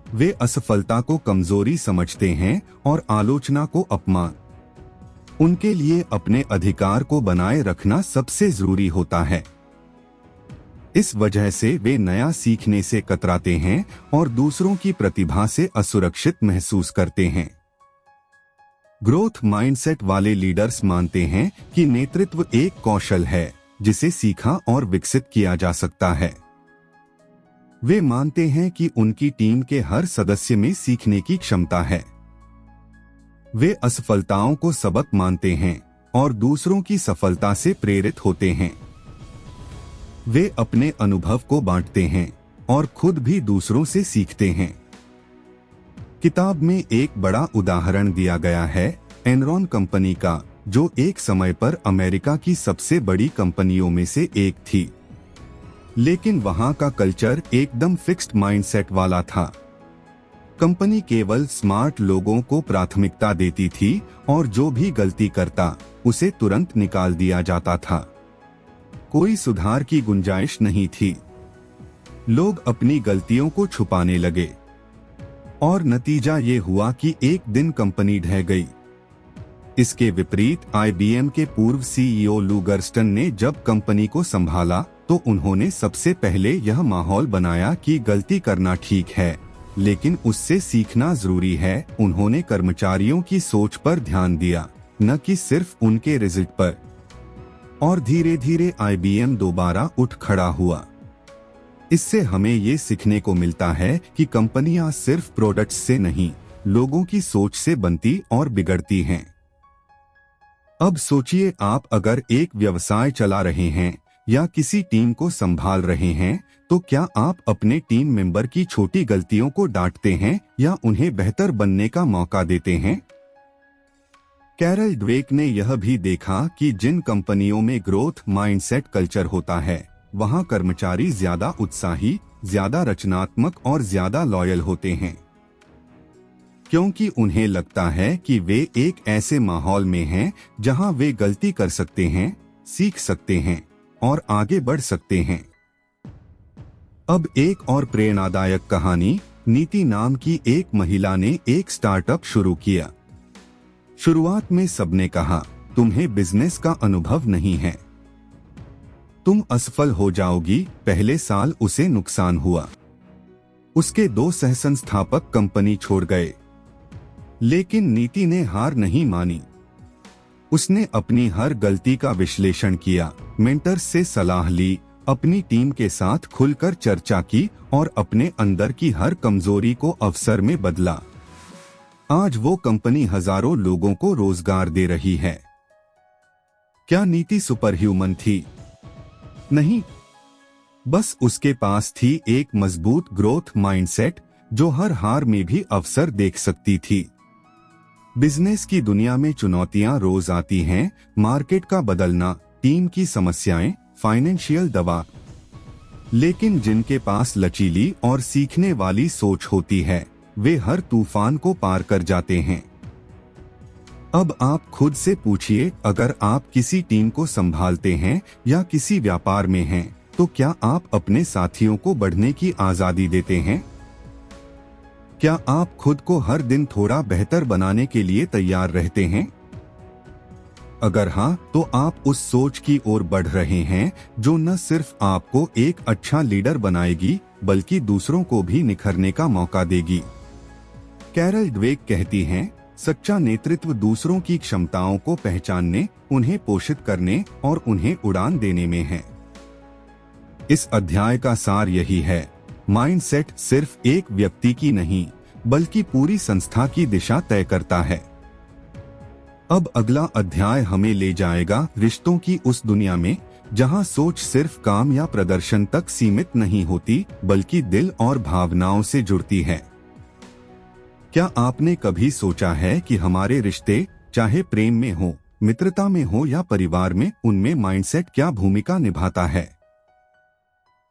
वे असफलता को कमजोरी समझते हैं और आलोचना को अपमान। उनके लिए अपने अधिकार को बनाए रखना सबसे जरूरी होता है। इस वजह से वे नया सीखने से कतराते हैं और दूसरों की प्रतिभा से असुरक्षित महसूस करते हैं। ग्रोथ माइंडसेट वाले लीडर्स मानते हैं कि नेतृत्व एक कौशल है जिसे सीखा और विकसित किया जा सकता है। वे मानते हैं कि उनकी टीम के हर सदस्य में सीखने की क्षमता है। वे असफलताओं को सबक मानते हैं और दूसरों की सफलता से प्रेरित होते हैं। वे अपने अनुभव को बांटते हैं और खुद भी दूसरों से सीखते हैं। किताब में एक बड़ा उदाहरण दिया गया है एनरॉन कंपनी का, जो एक समय पर अमेरिका की सबसे बड़ी कंपनियों में से एक थी, लेकिन वहां का कल्चर एकदम फिक्स्ड माइंडसेट वाला था। कंपनी केवल स्मार्ट लोगों को प्राथमिकता देती थी और जो भी गलती करता उसे तुरंत निकाल दिया जाता था। कोई सुधार की गुंजाइश नहीं थी। लोग अपनी गलतियों को छुपाने लगे और नतीजा ये हुआ कि एक दिन कंपनी ढह गई। इसके विपरीत IBM के पूर्व CEO लू गर्स्टन ने जब कंपनी को संभाला तो उन्होंने सबसे पहले यह माहौल बनाया कि गलती करना ठीक है, लेकिन उससे सीखना जरूरी है। उन्होंने कर्मचारियों की सोच पर ध्यान दिया, न कि सिर्फ उनके रिजल्ट पर। और धीरे धीरे IBM दोबारा उठ खड़ा हुआ। इससे हमें ये सीखने को मिलता है कि कंपनियां सिर्फ प्रोडक्ट्स से नहीं, लोगों की सोच से बनती और बिगड़ती हैं। अब सोचिए, आप अगर एक व्यवसाय चला रहे हैं या किसी टीम को संभाल रहे हैं, तो क्या आप अपने टीम मेंबर की छोटी गलतियों को डांटते हैं या उन्हें बेहतर बनने का मौका देते हैं? कैरल ड्वेक ने यह भी देखा कि जिन कंपनियों में ग्रोथ माइंडसेट कल्चर होता है, वहां कर्मचारी ज्यादा उत्साही, ज्यादा रचनात्मक और ज्यादा लॉयल होते हैं, क्योंकि उन्हें लगता है कि वे एक ऐसे माहौल में हैं जहां वे गलती कर सकते हैं, सीख सकते हैं और आगे बढ़ सकते हैं। अब एक और प्रेरणादायक कहानी। नीति नाम की एक महिला ने एक स्टार्टअप शुरू किया। शुरुआत में सबने कहा, तुम्हें बिजनेस का अनुभव नहीं है, तुम असफल हो जाओगी। पहले साल उसे नुकसान हुआ। उसके 2 सह-संस्थापक कंपनी छोड़ गए, लेकिन नीति ने हार नहीं मानी। उसने अपनी हर गलती का विश्लेषण किया, मेंटर्स से सलाह ली, अपनी टीम के साथ खुलकर चर्चा की और अपने अंदर की हर कमजोरी को अवसर में बदला। आज वो कंपनी हजारों लोगों को रोजगार दे रही है। क्या नीति सुपरह्यूमन थी? नहीं, बस उसके पास थी एक मजबूत ग्रोथ माइंडसेट जो हर हार में भी अवसर देख सकती थी। बिजनेस की दुनिया में चुनौतियां रोज आती हैं, मार्केट का बदलना, टीम की समस्याएं, फाइनेंशियल दबाव। लेकिन जिनके पास लचीली और सीखने वाली सोच होती है, वे हर तूफान को पार कर जाते हैं। अब आप खुद से पूछिए, अगर आप किसी टीम को संभालते हैं या किसी व्यापार में हैं, तो क्या आप अपने साथियों को बढ़ने की आजादी देते हैं? क्या आप खुद को हर दिन थोड़ा बेहतर बनाने के लिए तैयार रहते हैं? अगर हाँ, तो आप उस सोच की ओर बढ़ रहे हैं जो न सिर्फ आपको एक अच्छा लीडर बनाएगी, बल्कि दूसरों को भी निखरने का मौका देगी। कैरल ड्वेक कहती हैं, सच्चा नेतृत्व दूसरों की क्षमताओं को पहचानने, उन्हें पोषित करने और उन्हें उड़ान देने में है। इस अध्याय का सार यही है, माइंडसेट सिर्फ एक व्यक्ति की नहीं, बल्कि पूरी संस्था की दिशा तय करता है। अब अगला अध्याय हमें ले जाएगा रिश्तों की उस दुनिया में, जहां सोच सिर्फ काम या प्रदर्शन तक सीमित नहीं होती, बल्कि दिल और भावनाओं से जुड़ती है। क्या आपने कभी सोचा है कि हमारे रिश्ते, चाहे प्रेम में हो, मित्रता में हो या परिवार में, उनमें माइंडसेट क्या भूमिका निभाता है?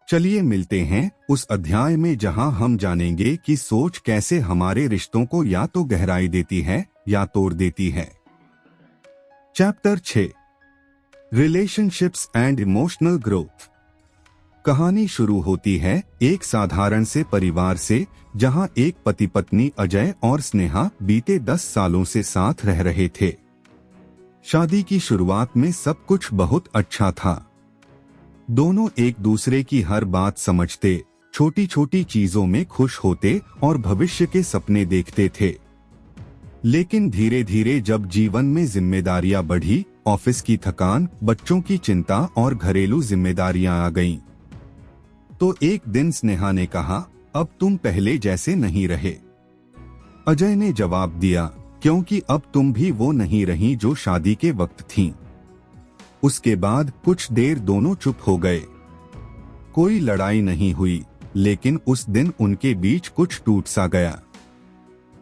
चलिए मिलते हैं उस अध्याय में जहां हम जानेंगे कि सोच कैसे हमारे रिश्तों को या तो गहराई देती है या तोड़ देती है। Chapter 6, relationships and emotional growth. कहानी शुरू होती है एक साधारण से परिवार से, जहां एक पति पत्नी अजय और स्नेहा बीते 10 सालों से साथ रह रहे थे। शादी की शुरुआत में सब कुछ बहुत अच्छा था। दोनों एक दूसरे की हर बात समझते, छोटी छोटी चीजों में खुश होते और भविष्य के सपने देखते थे। लेकिन धीरे धीरे जब जीवन में जिम्मेदारियां बढ़ी, ऑफिस की थकान, बच्चों की चिंता और घरेलू जिम्मेदारियां आ गईं, तो एक दिन स्नेहा ने कहा, अब तुम पहले जैसे नहीं रहे। अजय ने जवाब दिया, क्योंकि अब तुम भी वो नहीं रही जो शादी के वक्त थीं। उसके बाद कुछ देर दोनों चुप हो गए। कोई लड़ाई नहीं हुई, लेकिन उस दिन उनके बीच कुछ टूट सा गया।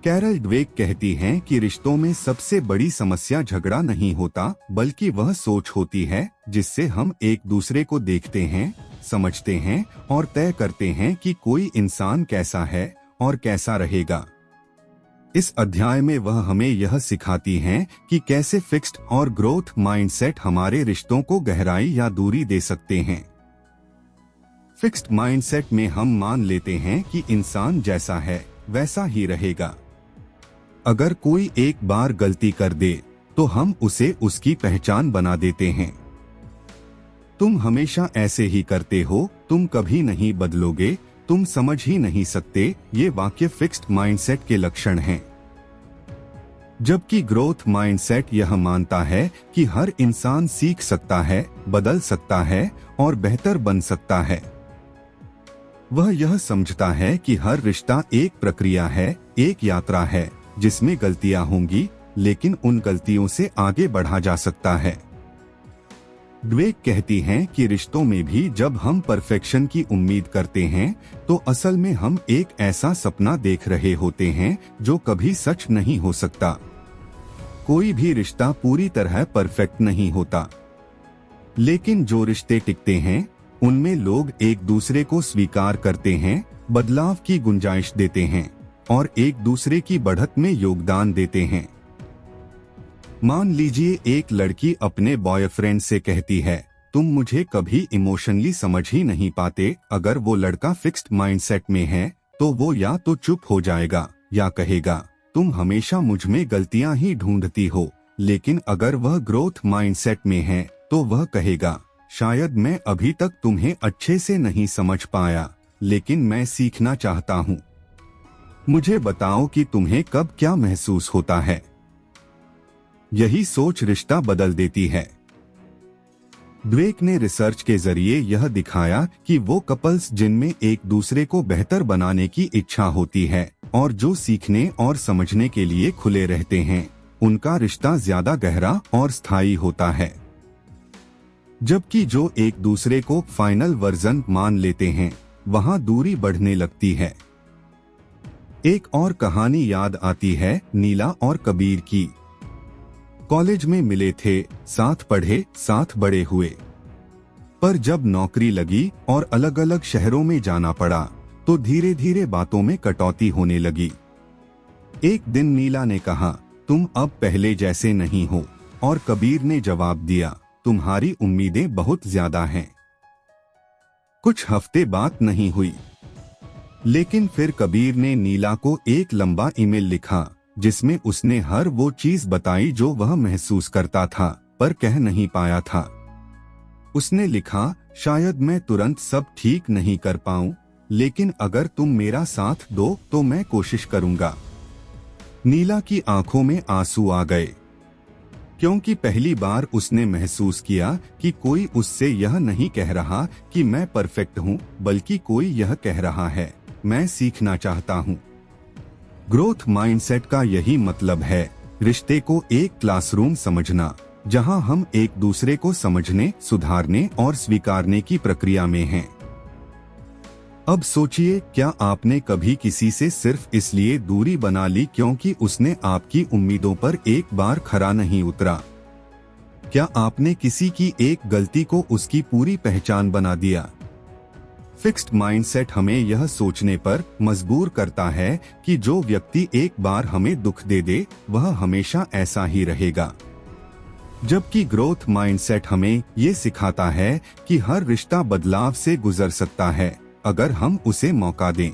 कैरल ड्वेक कहती हैं कि रिश्तों में सबसे बड़ी समस्या झगड़ा नहीं होता, बल्कि वह सोच होती है जिससे हम एक दूसरे को देखते हैं, समझते हैं और तय करते हैं कि कोई इंसान कैसा है और कैसा रहेगा। इस अध्याय में वह हमें यह सिखाती हैं कि कैसे फिक्स्ड और ग्रोथ माइंडसेट हमारे रिश्तों को गहराई या दूरी दे सकते हैं। फिक्स्ड माइंडसेट में हम मान लेते हैं कि इंसान जैसा है वैसा ही रहेगा। अगर कोई एक बार गलती कर दे, तो हम उसे उसकी पहचान बना देते हैं। तुम हमेशा ऐसे ही करते हो, तुम कभी नहीं बदलोगे, तुम समझ ही नहीं सकते, ये वाक्य फिक्स्ड माइंडसेट के लक्षण हैं। जबकि ग्रोथ माइंडसेट यह मानता है कि हर इंसान सीख सकता है, बदल सकता है और बेहतर बन सकता है। वह यह समझता है कि हर रिश्ता एक प्रक्रिया है, एक यात्रा है, जिसमें गलतियां होंगी, लेकिन उन गलतियों से आगे बढ़ा जा सकता है। ड्वेक कहती हैं कि रिश्तों में भी जब हम परफेक्शन की उम्मीद करते हैं, तो असल में हम एक ऐसा सपना देख रहे होते हैं जो कभी सच नहीं हो सकता। कोई भी रिश्ता पूरी तरह परफेक्ट नहीं होता, लेकिन जो रिश्ते टिकते हैं, उनमें लोग एक दूसरे को स्वीकार करते हैं, बदलाव की गुंजाइश देते हैं और एक दूसरे की बढ़त में योगदान देते हैं। मान लीजिए एक लड़की अपने बॉयफ्रेंड से कहती है, तुम मुझे कभी इमोशनली समझ ही नहीं पाते। अगर वो लड़का फिक्स्ड माइंडसेट में है, तो वो या तो चुप हो जाएगा या कहेगा, तुम हमेशा मुझ में गलतियां ही ढूंढती हो। लेकिन अगर वह ग्रोथ माइंडसेट में है, तो वह कहेगा, शायद मैं अभी तक तुम्हें अच्छे से नहीं समझ पाया, लेकिन मैं सीखना चाहता हूँ। मुझे बताओ कि तुम्हें कब क्या महसूस होता है। यही सोच रिश्ता बदल देती है। ड्वेक ने रिसर्च के जरिए यह दिखाया कि वो कपल्स जिनमें एक दूसरे को बेहतर बनाने की इच्छा होती है और जो सीखने और समझने के लिए खुले रहते हैं, उनका रिश्ता ज्यादा गहरा और स्थायी होता है। जबकि जो एक दूसरे को फाइनल वर्जन मान लेते हैं, वहां दूरी बढ़ने लगती है। एक और कहानी याद आती है नीला और कबीर की। कॉलेज में मिले थे, साथ पढ़े, साथ बड़े हुए। पर जब नौकरी लगी और अलग अलग शहरों में जाना पड़ा तो धीरे धीरे बातों में कटौती होने लगी। एक दिन नीला ने कहा, तुम अब पहले जैसे नहीं हो, और कबीर ने जवाब दिया, तुम्हारी उम्मीदें बहुत ज्यादा हैं। कुछ हफ्ते बात नहीं हुई, लेकिन फिर कबीर ने नीला को एक लंबा ईमेल लिखा जिसमें उसने हर वो चीज बताई जो वह महसूस करता था पर कह नहीं पाया था। उसने लिखा, शायद मैं तुरंत सब ठीक नहीं कर पाऊं, लेकिन अगर तुम मेरा साथ दो तो मैं कोशिश करूंगा। नीला की आंखों में आंसू आ गए, क्योंकि पहली बार उसने महसूस किया कि कोई उससे यह नहीं कह रहा कि मैं परफेक्ट हूं, बल्कि कोई यह कह रहा है, मैं सीखना चाहता हूं। ग्रोथ माइंडसेट का यही मतलब है, रिश्ते को एक क्लासरूम समझना, जहां हम एक दूसरे को समझने, सुधारने और स्वीकारने की प्रक्रिया में हैं। अब सोचिए, क्या आपने कभी किसी से सिर्फ इसलिए दूरी बना ली क्योंकि उसने आपकी उम्मीदों पर एक बार खरा नहीं उतरा? क्या आपने किसी की एक गलती को उसकी पूरी पहचान बना दिया? फिक्स्ड माइंडसेट हमें यह सोचने पर मजबूर करता है कि जो व्यक्ति एक बार हमें दुख दे दे वह हमेशा ऐसा ही रहेगा, जबकि ग्रोथ माइंडसेट हमें ये सिखाता है कि हर रिश्ता बदलाव से गुजर सकता है अगर हम उसे मौका दें।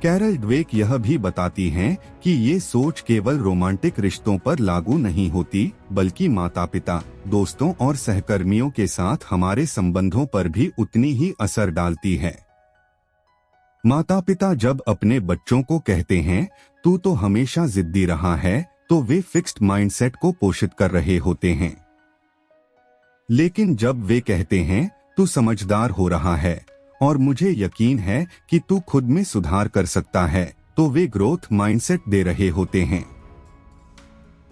कैरल ड्वेक यह भी बताती हैं कि ये सोच केवल रोमांटिक रिश्तों पर लागू नहीं होती, बल्कि माता-पिता, दोस्तों और सहकर्मियों के साथ हमारे संबंधों पर भी उतनी ही असर डालती है। माता-पिता जब अपने बच्चों को कहते हैं, तू तो हमेशा जिद्दी रहा है, तो वे फिक्स्ड माइंडसेट को पोषित कर रहे होते हैं। लेकिन जब वे कहते हैं, तू समझदार हो रहा है और मुझे यकीन है कि तू खुद में सुधार कर सकता है, तो वे ग्रोथ माइंडसेट दे रहे होते हैं।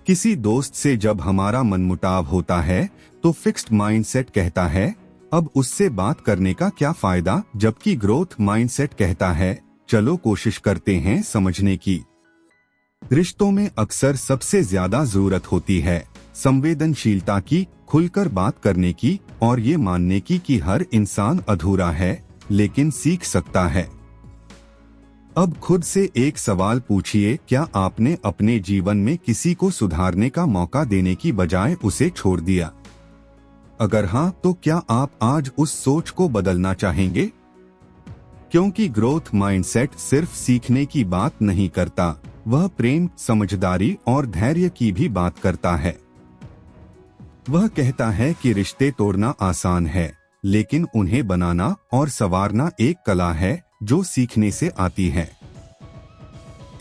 किसी दोस्त से जब हमारा मनमुटाव होता है तो फिक्स्ड माइंडसेट कहता है, अब उससे बात करने का क्या फायदा, जबकि ग्रोथ माइंडसेट कहता है, चलो कोशिश करते हैं समझने की। रिश्तों में अक्सर सबसे ज्यादा जरूरत होती है संवेदनशीलता की, खुलकर बात करने की और ये मानने की कि हर इंसान अधूरा है लेकिन सीख सकता है। अब खुद से एक सवाल पूछिए, क्या आपने अपने जीवन में किसी को सुधारने का मौका देने की बजाय उसे छोड़ दिया? अगर हाँ, तो क्या आप आज उस सोच को बदलना चाहेंगे? क्योंकि ग्रोथ माइंडसेट सिर्फ सीखने की बात नहीं करता, वह प्रेम, समझदारी और धैर्य की भी बात करता है। वह कहता है कि रिश्ते तोड़ना आसान है, लेकिन उन्हें बनाना और संवारना एक कला है जो सीखने से आती है।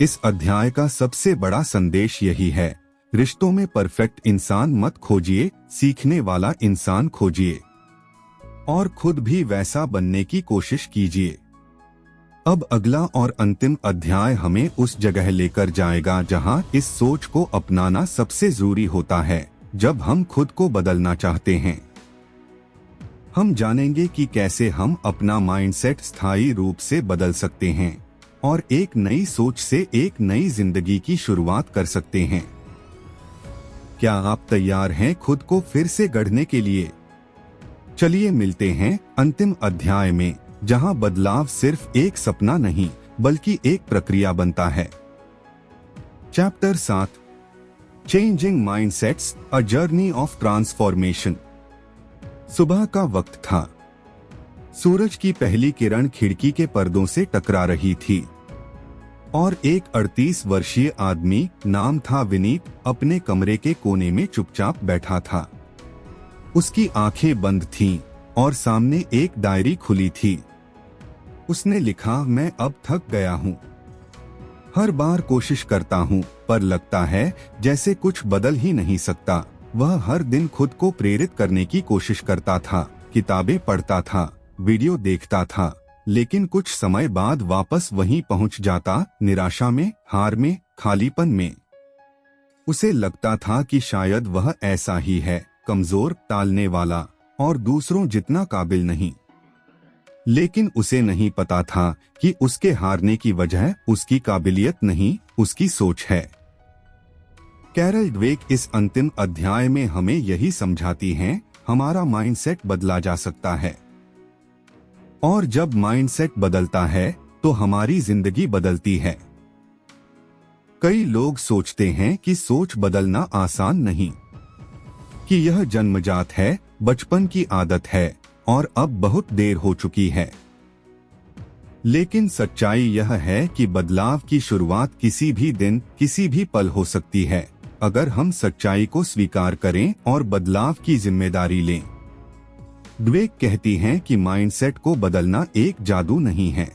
इस अध्याय का सबसे बड़ा संदेश यही है, रिश्तों में परफेक्ट इंसान मत खोजिए, सीखने वाला इंसान खोजिए और खुद भी वैसा बनने की कोशिश कीजिए। अब अगला और अंतिम अध्याय हमें उस जगह लेकर जाएगा जहां इस सोच को अपनाना सबसे जरूरी होता है, जब हम खुद को बदलना चाहते हैं। हम जानेंगे कि कैसे हम अपना माइंडसेट स्थायी रूप से बदल सकते हैं और एक नई सोच से एक नई जिंदगी की शुरुआत कर सकते हैं। क्या आप तैयार हैं खुद को फिर से गढ़ने के लिए? चलिए मिलते हैं अंतिम अध्याय में, जहां बदलाव सिर्फ एक सपना नहीं बल्कि एक प्रक्रिया बनता है। Chapter 7, changing mindsets, a journey of transformation. सुबह का वक्त था। सूरज की पहली किरण खिड़की के पर्दों से टकरा रही थी और एक 38 वर्षीय आदमी, नाम था विनीत, अपने कमरे के कोने में चुपचाप बैठा था। उसकी आंखें बंद थीं और सामने एक डायरी खुली थी। उसने लिखा, मैं अब थक गया हूँ। हर बार कोशिश करता हूँ पर लगता है जैसे कुछ बदल ही नहीं सकता। वह हर दिन खुद को प्रेरित करने की कोशिश करता था, किताबें पढ़ता था, वीडियो देखता था, लेकिन कुछ समय बाद वापस वहीं पहुंच जाता, निराशा में, हार में, खालीपन में। उसे लगता था कि शायद वह ऐसा ही है, कमजोर, टालने वाला और दूसरों जितना काबिल नहीं। लेकिन उसे नहीं पता था कि उसके हारने की वजह उसकी काबिलियत नहीं, उसकी सोच है। कैरल ड्वेक इस अंतिम अध्याय में हमें यही समझाती हैं, हमारा माइंडसेट बदला जा सकता है, और जब माइंडसेट बदलता है तो हमारी जिंदगी बदलती है। कई लोग सोचते हैं कि सोच बदलना आसान नहीं, कि यह जन्मजात है, बचपन की आदत है और अब बहुत देर हो चुकी है। लेकिन सच्चाई यह है कि बदलाव की शुरुआत किसी भी दिन, किसी भी पल हो सकती है, अगर हम सच्चाई को स्वीकार करें और बदलाव की जिम्मेदारी लें। ड्वेक कहती हैं कि माइंडसेट को बदलना एक जादू नहीं है,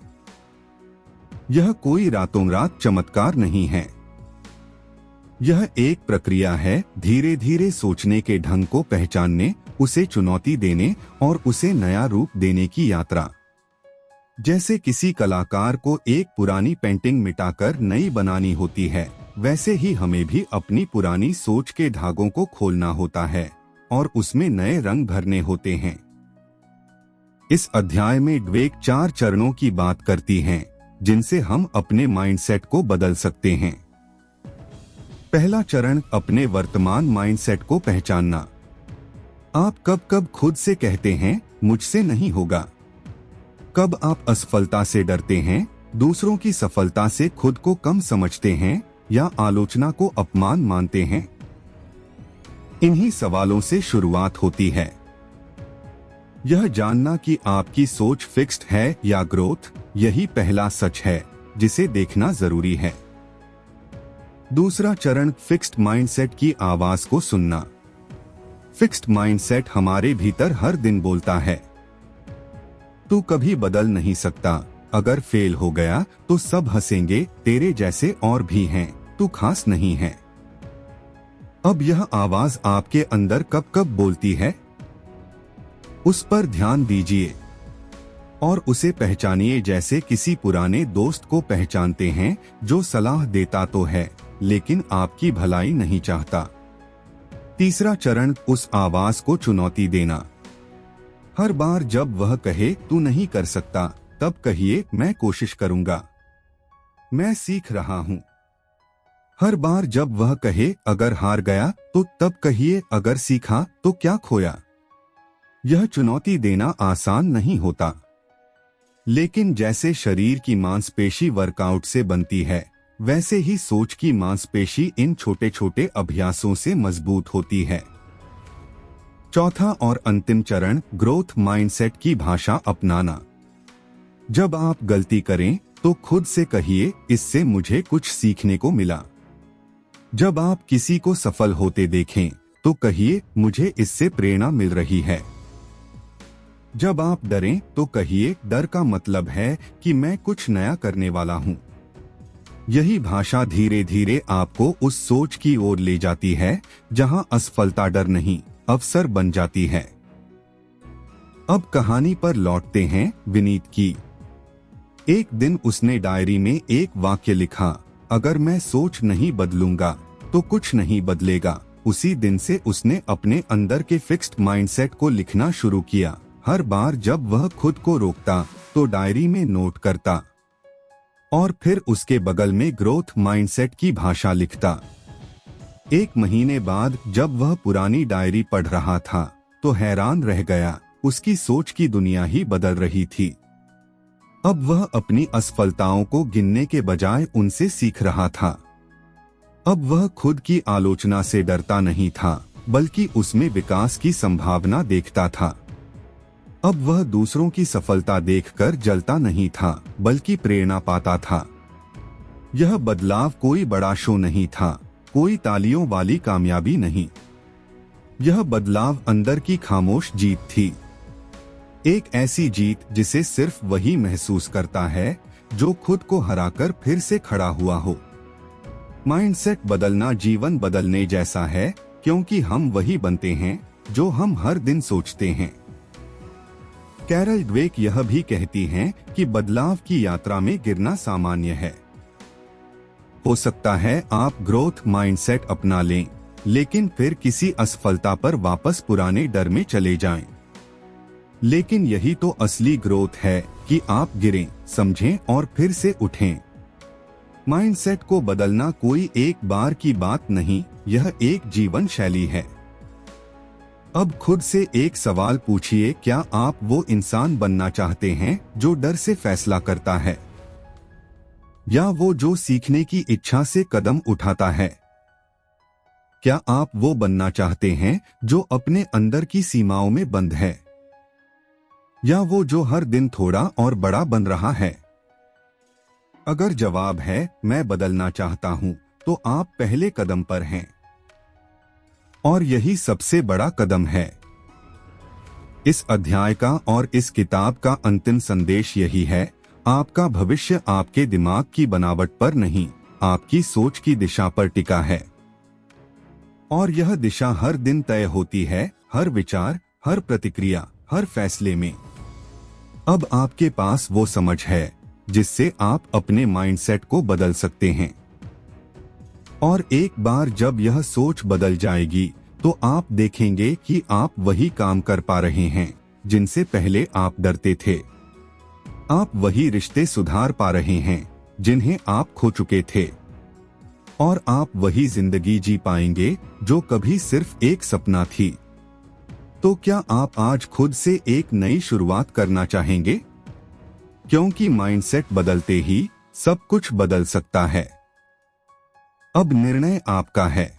यह कोई रातों रात चमत्कार नहीं है। यह एक प्रक्रिया है, धीरे धीरे सोचने के ढंग को पहचानने, उसे चुनौती देने और उसे नया रूप देने की यात्रा। जैसे किसी कलाकार को एक पुरानी पेंटिंग मिटाकर नई बनानी होती है, वैसे ही हमें भी अपनी पुरानी सोच के धागों को खोलना होता है और उसमें नए रंग भरने होते हैं। इस अध्याय में ड्वेक 4 चरणों की बात करती हैं, जिनसे हम अपने माइंडसेट को बदल सकते हैं। पहला चरण, अपने वर्तमान माइंडसेट को पहचानना। आप कब कब खुद से कहते हैं, मुझसे नहीं होगा? कब आप असफलता से डरते हैं, दूसरों की सफलता से खुद को कम समझते हैं या आलोचना को अपमान मानते हैं? इन्हीं सवालों से शुरुआत होती है। यह जानना कि आपकी सोच फिक्स्ड है या ग्रोथ, यही पहला सच है जिसे देखना जरूरी है। दूसरा चरण, फिक्स्ड माइंडसेट की आवाज को सुनना। फिक्स्ड माइंडसेट हमारे भीतर हर दिन बोलता है, तू कभी बदल नहीं सकता, अगर फेल हो गया तो सब हंसेंगे, तेरे जैसे और भी हैं, तू खास नहीं है। अब यह आवाज आपके अंदर कब कब बोलती है, उस पर ध्यान दीजिए और उसे पहचानिए, जैसे किसी पुराने दोस्त को पहचानते हैं जो सलाह देता तो है लेकिन आपकी भलाई नहीं चाहता। तीसरा चरण, उस आवाज को चुनौती देना। हर बार जब वह कहे तू नहीं कर सकता, तब कहिए मैं कोशिश करूंगा, मैं सीख रहा हूं। हर बार जब वह कहे अगर हार गया, तो तब कहिए अगर सीखा तो क्या खोया। यह चुनौती देना आसान नहीं होता, लेकिन जैसे शरीर की मांसपेशी वर्कआउट से बनती है, वैसे ही सोच की मांसपेशी इन छोटे छोटे अभ्यासों से मजबूत होती है। चौथा और अंतिम चरण, ग्रोथ माइंडसेट की भाषा अपनाना। जब आप गलती करें तो खुद से कहिए, इससे मुझे कुछ सीखने को मिला। जब आप किसी को सफल होते देखें तो कहिए, मुझे इससे प्रेरणा मिल रही है। जब आप डरें तो कहिए, डर का मतलब है कि मैं कुछ नया करने वाला हूं। यही भाषा धीरे धीरे आपको उस सोच की ओर ले जाती है जहां असफलता डर नहीं, अवसर बन जाती है। अब कहानी पर लौटते हैं, विनीत की। एक दिन उसने डायरी में एक वाक्य लिखा, अगर मैं सोच नहीं बदलूंगा तो कुछ नहीं बदलेगा। उसी दिन से उसने अपने अंदर के फिक्स्ड माइंडसेट को लिखना शुरू किया। हर बार जब वह खुद को रोकता तो डायरी में नोट करता और फिर उसके बगल में ग्रोथ माइंडसेट की भाषा लिखता। 1 महीने बाद जब वह पुरानी डायरी पढ़ रहा था तो हैरान रह गया, उसकी सोच की दुनिया ही बदल रही थी। अब वह अपनी असफलताओं को गिनने के बजाय उनसे सीख रहा था। अब वह खुद की आलोचना से डरता नहीं था, बल्कि उसमें विकास की संभावना देखता था। अब वह दूसरों की सफलता देखकर जलता नहीं था, बल्कि प्रेरणा पाता था। यह बदलाव कोई बड़ा शो नहीं था, कोई तालियों वाली कामयाबी नहीं। यह बदलाव अंदर की खामोश जीत थी, एक ऐसी जीत जिसे सिर्फ वही महसूस करता है जो खुद को हराकर फिर से खड़ा हुआ हो। माइंडसेट बदलना जीवन बदलने जैसा है, क्योंकि हम वही बनते हैं जो हम हर दिन सोचते हैं। कैरल ड्वेक यह भी कहती हैं कि बदलाव की यात्रा में गिरना सामान्य है। हो सकता है आप ग्रोथ माइंडसेट अपना लें, लेकिन फिर किसी असफलता पर वापस पुराने डर में चले जाएं। लेकिन यही तो असली ग्रोथ है कि आप गिरें, समझें और फिर से उठें। माइंडसेट को बदलना कोई एक बार की बात नहीं, यह एक जीवन शैली है। अब खुद से एक सवाल पूछिए, क्या आप वो इंसान बनना चाहते हैं जो डर से फैसला करता है, या वो जो सीखने की इच्छा से कदम उठाता है? क्या आप वो बनना चाहते हैं जो अपने अंदर की सीमाओं में बंद है, या वो जो हर दिन थोड़ा और बड़ा बन रहा है? अगर जवाब है मैं बदलना चाहता हूं, तो आप पहले कदम पर हैं, और यही सबसे बड़ा कदम है। इस अध्याय का और इस किताब का अंतिम संदेश यही है, आपका भविष्य आपके दिमाग की बनावट पर नहीं, आपकी सोच की दिशा पर टिका है। और यह दिशा हर दिन तय होती है, हर विचार, हर प्रतिक्रिया, हर फैसले में। अब आपके पास वो समझ है जिससे आप अपने माइंडसेट को बदल सकते हैं। और एक बार जब यह सोच बदल जाएगी तो आप देखेंगे कि आप वही काम कर पा रहे हैं जिनसे पहले आप डरते थे। आप वही रिश्ते सुधार पा रहे हैं जिन्हें आप खो चुके थे। और आप वही जिंदगी जी पाएंगे जो कभी सिर्फ एक सपना थी। तो क्या आप आज खुद से एक नई शुरुआत करना चाहेंगे? क्योंकि माइंडसेट बदलते ही सब कुछ बदल सकता है। अब निर्णय आपका है।